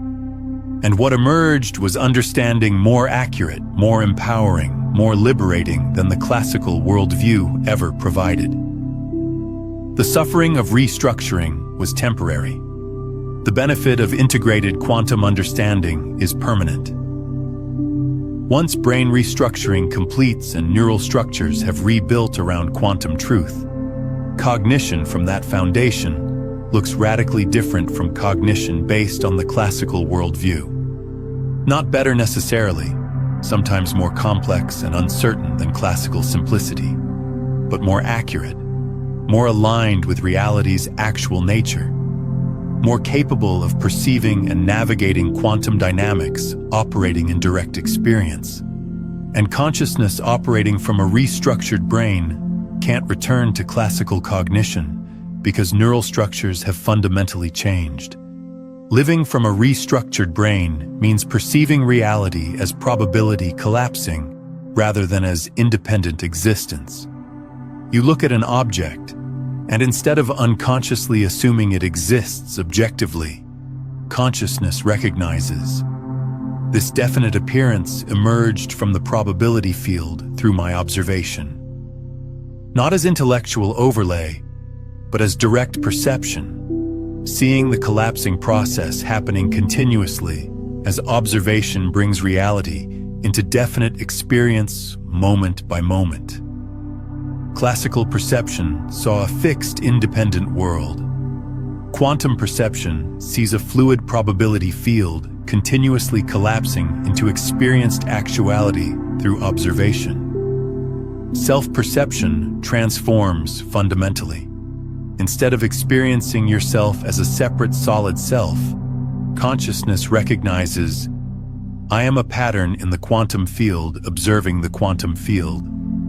And what emerged was understanding more accurate, more empowering, more liberating than the classical worldview ever provided. The suffering of restructuring was temporary. The benefit of integrated quantum understanding is permanent. Once brain restructuring completes and neural structures have rebuilt around quantum truth, cognition from that foundation looks radically different from cognition based on the classical worldview. Not better necessarily, sometimes more complex and uncertain than classical simplicity, but more accurate, more aligned with reality's actual nature, more capable of perceiving and navigating quantum dynamics operating in direct experience, And consciousness operating from a restructured brain can't return to classical cognition because neural structures have fundamentally changed. Living from a restructured brain means perceiving reality as probability collapsing rather than as independent existence. You look at an object, and instead of unconsciously assuming it exists objectively, consciousness recognizes. This definite appearance emerged from the probability field through my observation. Not as intellectual overlay, but as direct perception, seeing the collapsing process happening continuously as observation brings reality into definite experience moment by moment. Classical perception saw a fixed, independent world. Quantum perception sees a fluid probability field continuously collapsing into experienced actuality through observation. Self-perception transforms fundamentally. Instead of experiencing yourself as a separate solid self, consciousness recognizes, I am a pattern in the quantum field observing the quantum field,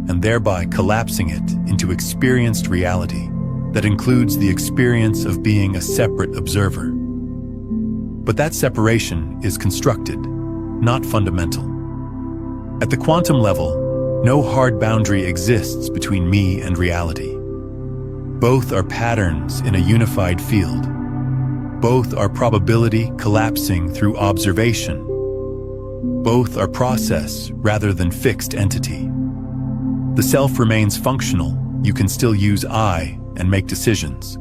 and thereby collapsing it into experienced reality that includes the experience of being a separate observer. But that separation is constructed, not fundamental. At the quantum level, no hard boundary exists between me and reality. Both are patterns in a unified field. Both are probability collapsing through observation. Both are process rather than fixed entity. The self remains functional. You can still use I and make decisions.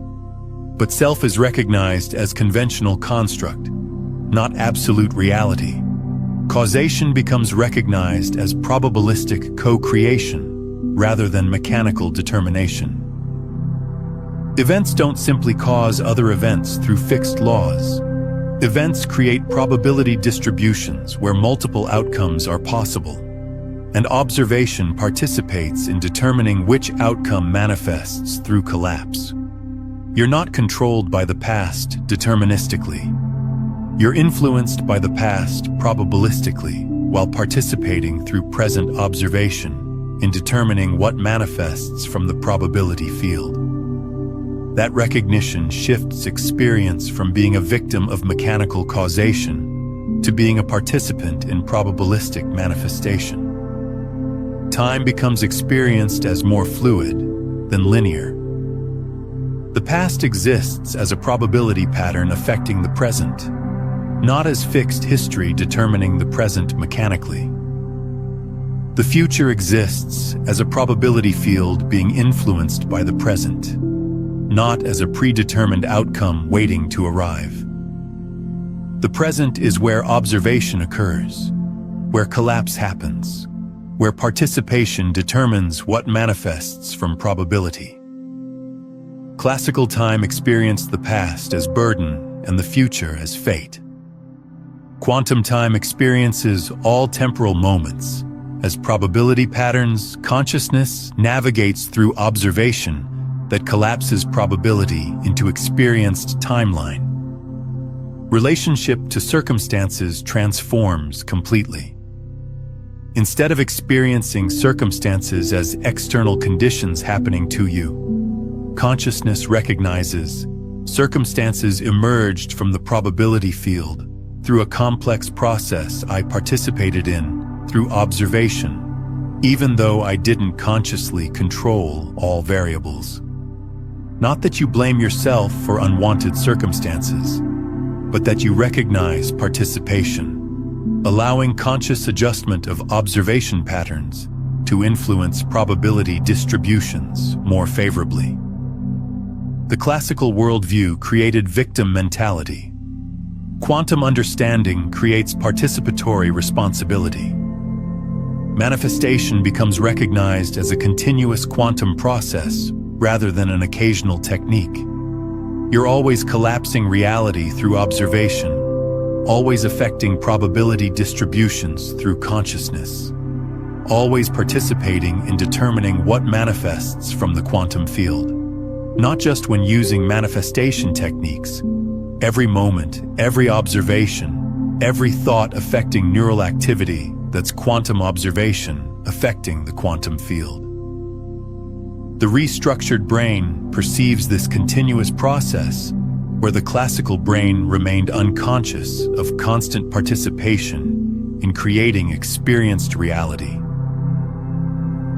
But self is recognized as conventional construct, not absolute reality. Causation becomes recognized as probabilistic co-creation rather than mechanical determination. Events don't simply cause other events through fixed laws. Events create probability distributions where multiple outcomes are possible, and observation participates in determining which outcome manifests through collapse. You're not controlled by the past deterministically. You're influenced by the past probabilistically while participating through present observation in determining what manifests from the probability field. That recognition shifts experience from being a victim of mechanical causation to being a participant in probabilistic manifestation. Time becomes experienced as more fluid than linear. The past exists as a probability pattern affecting the present, not as fixed history determining the present mechanically. The future exists as a probability field being influenced by the present, not as a predetermined outcome waiting to arrive. The present is where observation occurs, where collapse happens, where participation determines what manifests from probability. Classical time experienced the past as burden and the future as fate. Quantum time experiences all temporal moments as probability patterns. Consciousness navigates through observation that collapses probability into experienced timeline. Relationship to circumstances transforms completely. Instead of experiencing circumstances as external conditions happening to you, consciousness recognizes circumstances emerged from the probability field through a complex process I participated in through observation, even though I didn't consciously control all variables. Not that you blame yourself for unwanted circumstances, but that you recognize participation, allowing conscious adjustment of observation patterns to influence probability distributions more favorably. The classical worldview created victim mentality. Quantum understanding creates participatory responsibility. Manifestation becomes recognized as a continuous quantum process rather than an occasional technique. You're always collapsing reality through observation, always affecting probability distributions through consciousness, always participating in determining what manifests from the quantum field. Not just when using manifestation techniques, every moment, every observation, every thought affecting neural activity that's quantum observation affecting the quantum field. The restructured brain perceives this continuous process where the classical brain remained unconscious of constant participation in creating experienced reality.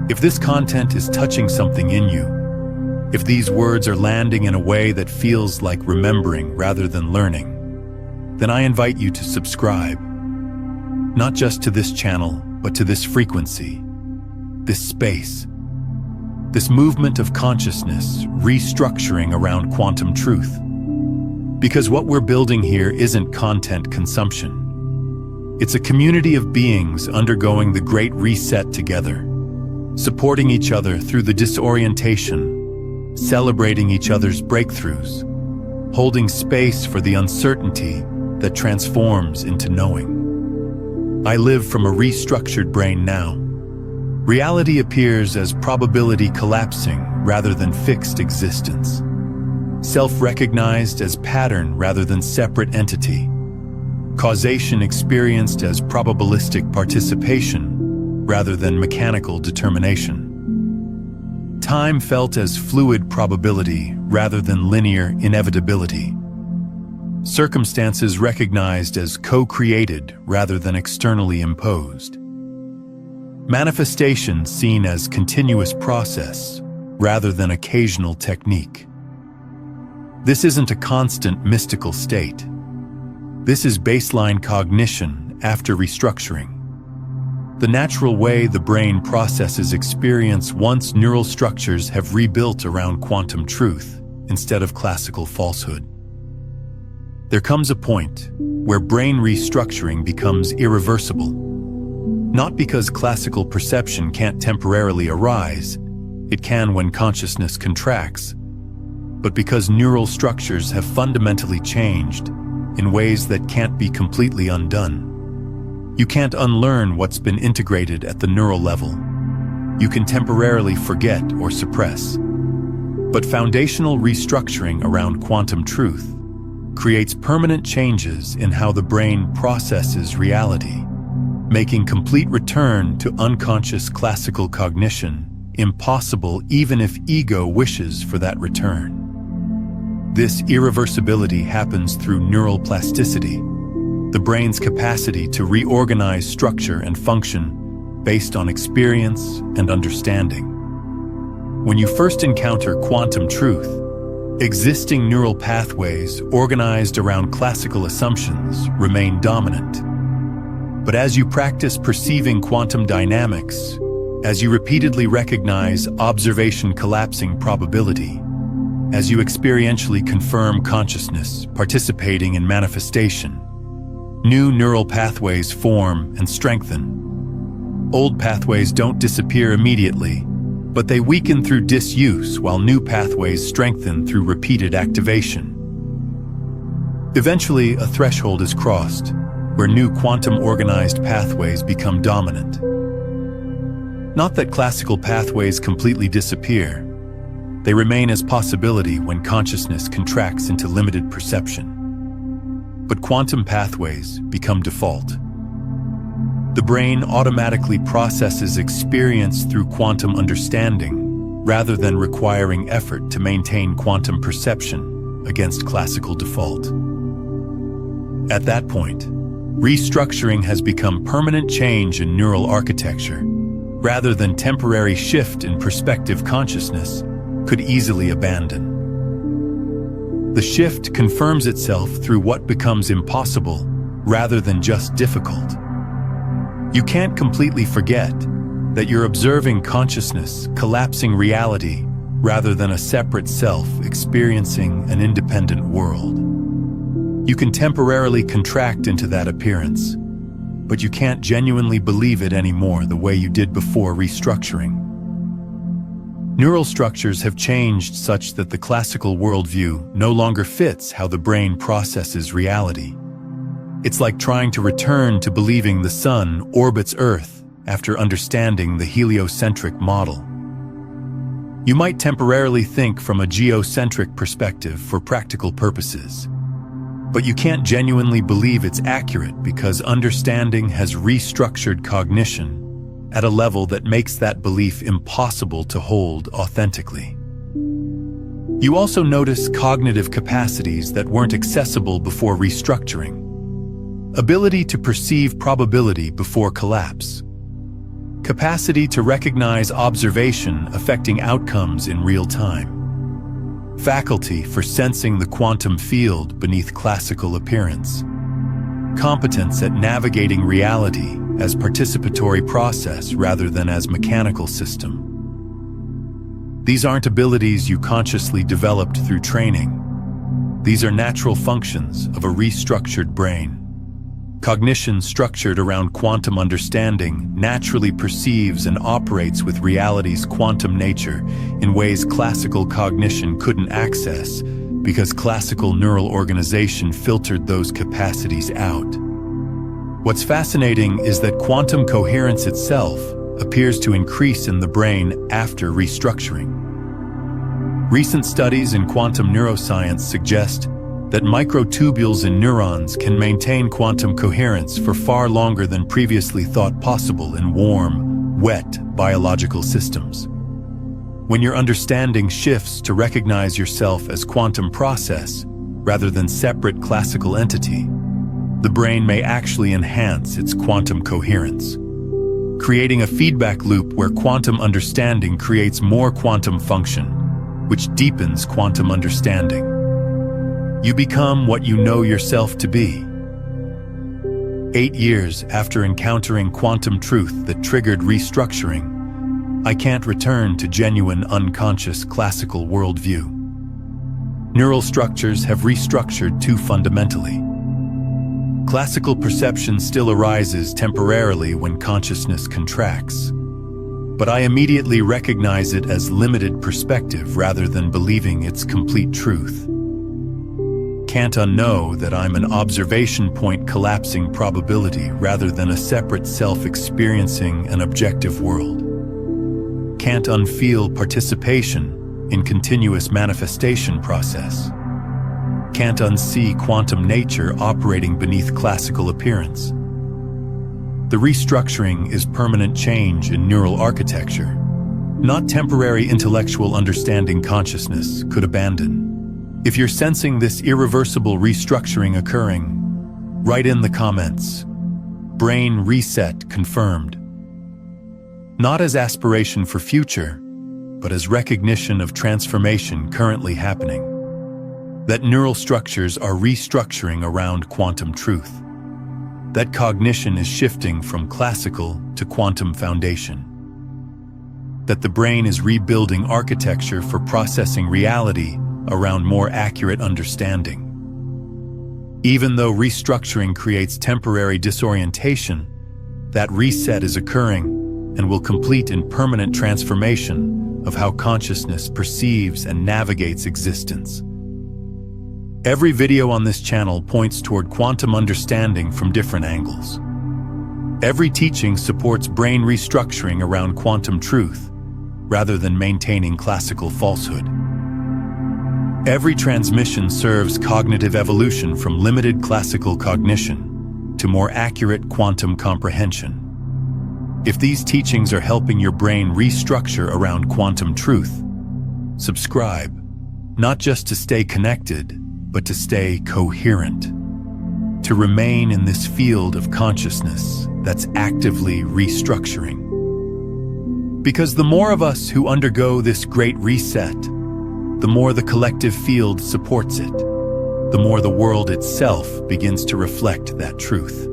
If this content is touching something in you, if these words are landing in a way that feels like remembering rather than learning, then I invite you to subscribe, not just to this channel, but to this frequency, this space, this movement of consciousness restructuring around quantum truth. Because what we're building here isn't content consumption. It's a community of beings undergoing the Great Reset together, supporting each other through the disorientation, celebrating each other's breakthroughs, holding space for the uncertainty that transforms into knowing. I live from a restructured brain now. Reality appears as probability collapsing rather than fixed existence. Self-recognized as pattern rather than separate entity. Causation experienced as probabilistic participation rather than mechanical determination. Time felt as fluid probability rather than linear inevitability. Circumstances recognized as co-created rather than externally imposed. Manifestation seen as continuous process rather than occasional technique. This isn't a constant mystical state. This is baseline cognition after restructuring. The natural way the brain processes experience once neural structures have rebuilt around quantum truth instead of classical falsehood. There comes a point where brain restructuring becomes irreversible. Not because classical perception can't temporarily arise, it can when consciousness contracts, but because neural structures have fundamentally changed in ways that can't be completely undone. You can't unlearn what's been integrated at the neural level. You can temporarily forget or suppress. But foundational restructuring around quantum truth creates permanent changes in how the brain processes reality, making complete return to unconscious classical cognition impossible even if ego wishes for that return. This irreversibility happens through neural plasticity, the brain's capacity to reorganize structure and function based on experience and understanding. When you first encounter quantum truth, existing neural pathways organized around classical assumptions remain dominant. But as you practice perceiving quantum dynamics, as you repeatedly recognize observation collapsing probability, as you experientially confirm consciousness participating in manifestation, new neural pathways form and strengthen. Old pathways don't disappear immediately, but they weaken through disuse while new pathways strengthen through repeated activation. Eventually, a threshold is crossed, where new quantum-organized pathways become dominant. Not that classical pathways completely disappear. They remain as possibility when consciousness contracts into limited perception. But quantum pathways become default. The brain automatically processes experience through quantum understanding rather than requiring effort to maintain quantum perception against classical default. At that point, restructuring has become permanent change in neural architecture rather than temporary shift in perspective consciousness could easily abandon. The shift confirms itself through what becomes impossible rather than just difficult. You can't completely forget that you're observing consciousness collapsing reality rather than a separate self experiencing an independent world. You can temporarily contract into that appearance, but you can't genuinely believe it anymore the way you did before restructuring. Neural structures have changed such that the classical worldview no longer fits how the brain processes reality. It's like trying to return to believing the sun orbits Earth after understanding the heliocentric model. You might temporarily think from a geocentric perspective for practical purposes, But you can't genuinely believe it's accurate because understanding has restructured cognition at a level that makes that belief impossible to hold authentically. You also notice cognitive capacities that weren't accessible before restructuring. Ability to perceive probability before collapse. Capacity to recognize observation affecting outcomes in real time. Faculty for sensing the quantum field beneath classical appearance. Competence at navigating reality as participatory process rather than as mechanical system. These aren't abilities you consciously developed through training. These are natural functions of a restructured brain. Cognition structured around quantum understanding naturally perceives and operates with reality's quantum nature in ways classical cognition couldn't access because classical neural organization filtered those capacities out. What's fascinating is that quantum coherence itself appears to increase in the brain after restructuring. Recent studies in quantum neuroscience suggest that microtubules in neurons can maintain quantum coherence for far longer than previously thought possible in warm, wet biological systems. When your understanding shifts to recognize yourself as quantum process rather than separate classical entity, the brain may actually enhance its quantum coherence, creating a feedback loop where quantum understanding creates more quantum function, which deepens quantum understanding. You become what you know yourself to be. 8 years after encountering quantum truth that triggered restructuring, I can't return to genuine unconscious classical worldview. Neural structures have restructured too fundamentally. Classical perception still arises temporarily when consciousness contracts, but I immediately recognize it as limited perspective rather than believing its complete truth. Can't unknow that I'm an observation point collapsing probability rather than a separate self experiencing an objective world. Can't unfeel participation in continuous manifestation process. Can't unsee quantum nature operating beneath classical appearance. The restructuring is permanent change in neural architecture, not temporary intellectual understanding consciousness could abandon. If you're sensing this irreversible restructuring occurring, write in the comments, "Brain reset confirmed." Not as aspiration for future, but as recognition of transformation currently happening. That neural structures are restructuring around quantum truth. That cognition is shifting from classical to quantum foundation. That the brain is rebuilding architecture for processing reality around more accurate understanding. Even though restructuring creates temporary disorientation, that reset is occurring and will complete in permanent transformation of how consciousness perceives and navigates existence. Every video on this channel points toward quantum understanding from different angles. Every teaching supports brain restructuring around quantum truth, rather than maintaining classical falsehood. Every transmission serves cognitive evolution from limited classical cognition to more accurate quantum comprehension. If these teachings are helping your brain restructure around quantum truth, subscribe, not just to stay connected, but to stay coherent, to remain in this field of consciousness that's actively restructuring. Because the more of us who undergo this great reset, the more the collective field supports it, the more the world itself begins to reflect that truth.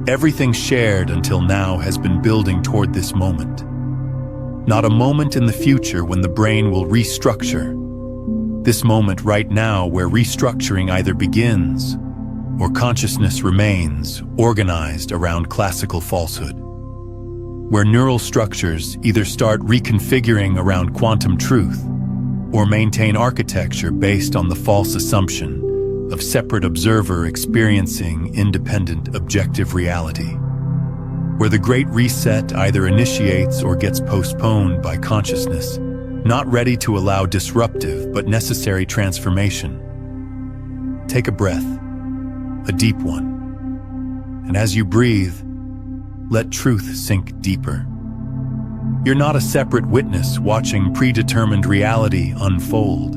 Everything shared until now has been building toward this moment. Not a moment in the future when the brain will restructure. This moment right now where restructuring either begins or consciousness remains organized around classical falsehood. Where neural structures either start reconfiguring around quantum truth or maintain architecture based on the false assumption of separate observer experiencing independent objective reality. Where the Great Reset either initiates or gets postponed by consciousness, not ready to allow disruptive but necessary transformation. take a breath, a deep one. And as you breathe, let truth sink deeper. You're not a separate witness watching predetermined reality unfold.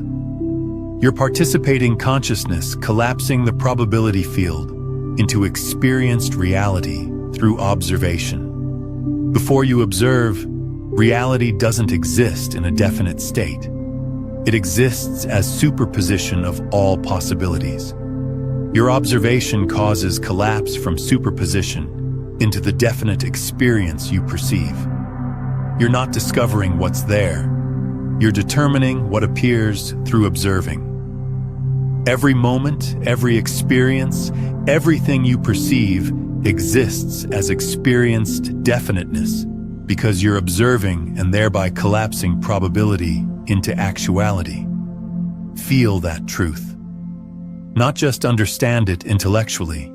You're participating consciousness collapsing the probability field into experienced reality through observation. Before you observe, reality doesn't exist in a definite state. It exists as superposition of all possibilities. Your observation causes collapse from superposition into the definite experience you perceive. You're not discovering what's there. You're determining what appears through observing. Every moment, every experience, everything you perceive exists as experienced definiteness because you're observing and thereby collapsing probability into actuality. Feel that truth. Not just understand it intellectually.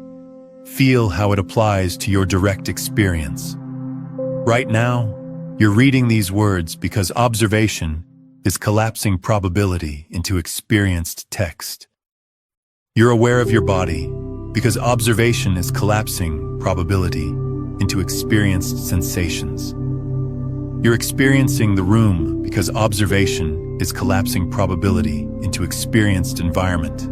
Feel how it applies to your direct experience. Right now, you're reading these words because observation is collapsing probability into experienced text. You're aware of your body because observation is collapsing probability into experienced sensations. You're experiencing the room because observation is collapsing probability into experienced environment.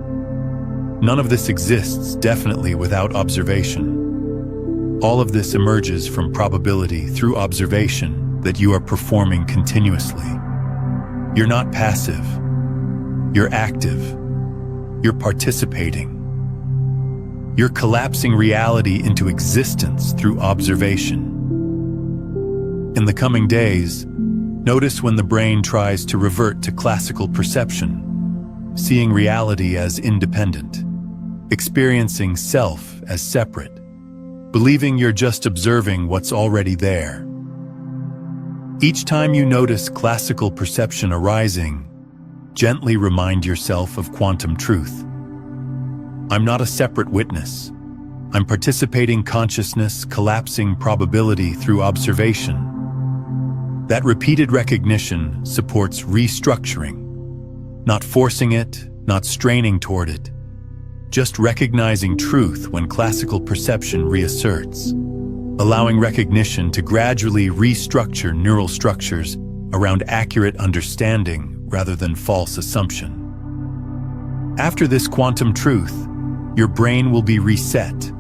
None of this exists definitely without observation. All of this emerges from probability through observation that you are performing continuously. You're not passive. You're active. You're participating. You're collapsing reality into existence through observation. In the coming days, notice when the brain tries to revert to classical perception, seeing reality as independent, experiencing self as separate, believing you're just observing what's already there. Each time you notice classical perception arising, gently remind yourself of quantum truth. I'm not a separate witness. I'm participating consciousness collapsing probability through observation. That repeated recognition supports restructuring, not forcing it, not straining toward it, just recognizing truth when classical perception reasserts, allowing recognition to gradually restructure neural structures around accurate understanding rather than false assumption. After this quantum truth, your brain will be reset.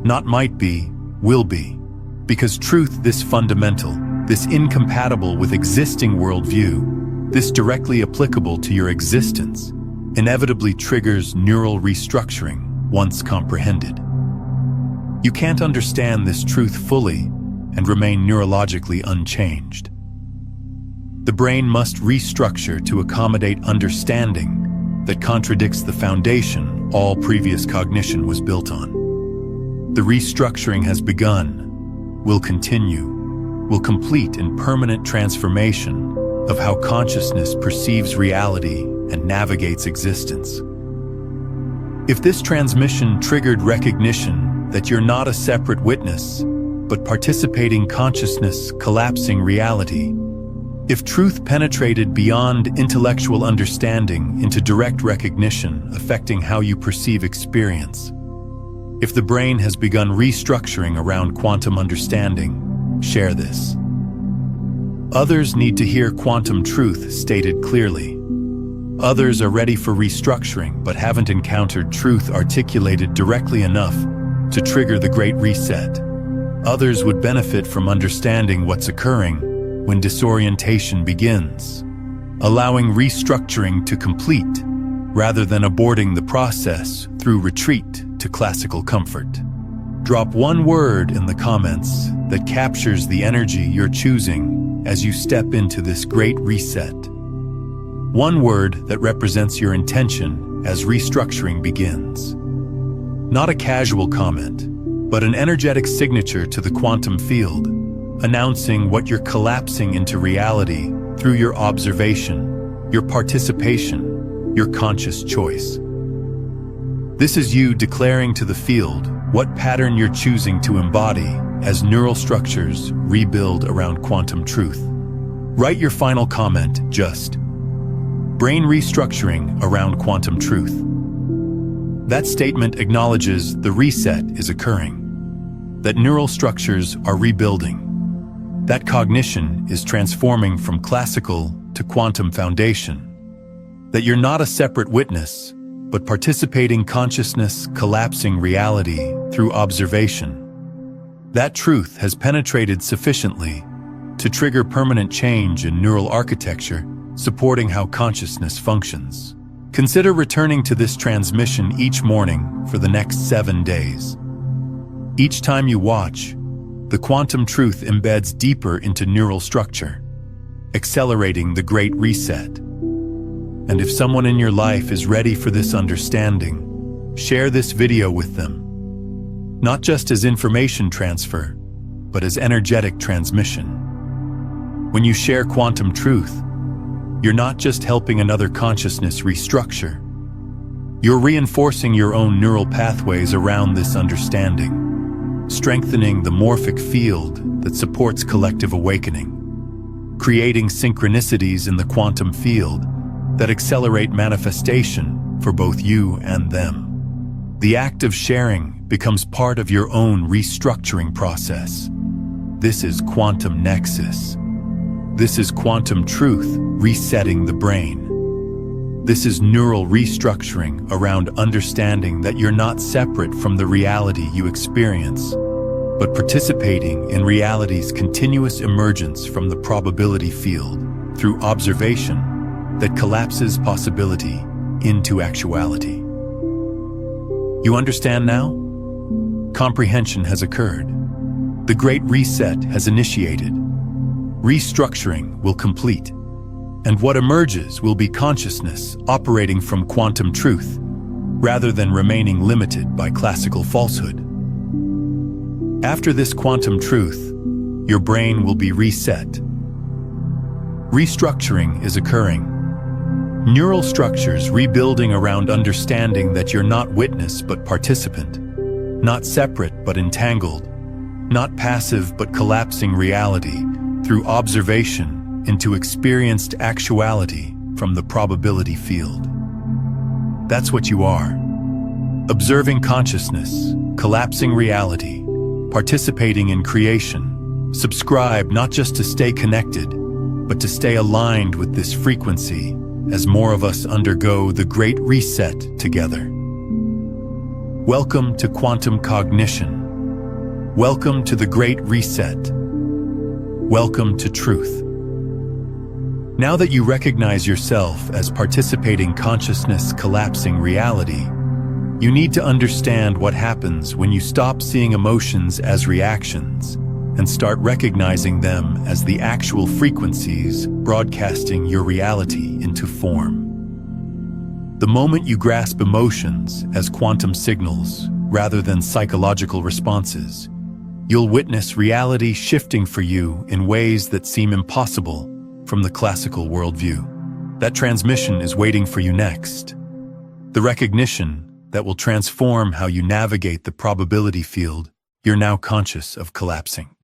Not might be, will be, because truth this fundamental, this incompatible with existing worldview, this directly applicable to your existence, inevitably triggers neural restructuring once comprehended. You can't understand this truth fully and remain neurologically unchanged. The brain must restructure to accommodate understanding that contradicts the foundation all previous cognition was built on. The restructuring has begun, will continue, will complete in permanent transformation of how consciousness perceives reality and navigates existence. If this transmission triggered recognition that you're not a separate witness, but participating consciousness collapsing reality, if truth penetrated beyond intellectual understanding into direct recognition affecting how you perceive experience, if the brain has begun restructuring around quantum understanding, share this. Others need to hear quantum truth stated clearly. Others are ready for restructuring but haven't encountered truth articulated directly enough to trigger the Great Reset. Others would benefit from understanding what's occurring when disorientation begins, allowing restructuring to complete rather than aborting the process through retreat to classical comfort. Drop one word in the comments that captures the energy you're choosing as you step into this Great Reset. One word that represents your intention as restructuring begins. Not a casual comment, but an energetic signature to the quantum field, announcing what you're collapsing into reality through your observation, your participation, your conscious choice. This is you declaring to the field what pattern you're choosing to embody as neural structures rebuild around quantum truth. Write your final comment, just brain restructuring around quantum truth. That statement acknowledges the reset is occurring, that neural structures are rebuilding, that cognition is transforming from classical to quantum foundation, that you're not a separate witness, but participating consciousness collapsing reality through observation. That truth has penetrated sufficiently to trigger permanent change in neural architecture, supporting how consciousness functions. Consider returning to this transmission each morning for the next 7 days. Each time you watch, the quantum truth embeds deeper into neural structure, accelerating the Great Reset. And if someone in your life is ready for this understanding, share this video with them. Not just as information transfer, but as energetic transmission. When you share quantum truth, you're not just helping another consciousness restructure. You're reinforcing your own neural pathways around this understanding, strengthening the morphic field that supports collective awakening, creating synchronicities in the quantum field that accelerate manifestation for both you and them. The act of sharing becomes part of your own restructuring process. This is quantum nexus. This is quantum truth resetting the brain. This is neural restructuring around understanding that you're not separate from the reality you experience, but participating in reality's continuous emergence from the probability field through observation that collapses possibility into actuality. You understand now? Comprehension has occurred. The Great Reset has initiated. Restructuring will complete, and what emerges will be consciousness operating from quantum truth, rather than remaining limited by classical falsehood. After this quantum truth, your brain will be reset. Restructuring is occurring. Neural structures rebuilding around understanding that you're not witness but participant, not separate but entangled, not passive but collapsing reality through observation into experienced actuality from the probability field. That's what you are. Observing consciousness, collapsing reality, participating in creation. Subscribe not just to stay connected, but to stay aligned with this frequency as more of us undergo the Great Reset together. Welcome to Quantum Cognition. Welcome to the Great Reset. Welcome to truth. Now that you recognize yourself as participating consciousness collapsing reality, you need to understand what happens when you stop seeing emotions as reactions and start recognizing them as the actual frequencies broadcasting your reality into form. The moment you grasp emotions as quantum signals rather than psychological responses, you'll witness reality shifting for you in ways that seem impossible from the classical worldview. That transmission is waiting for you next. The recognition that will transform how you navigate the probability field you're now conscious of collapsing.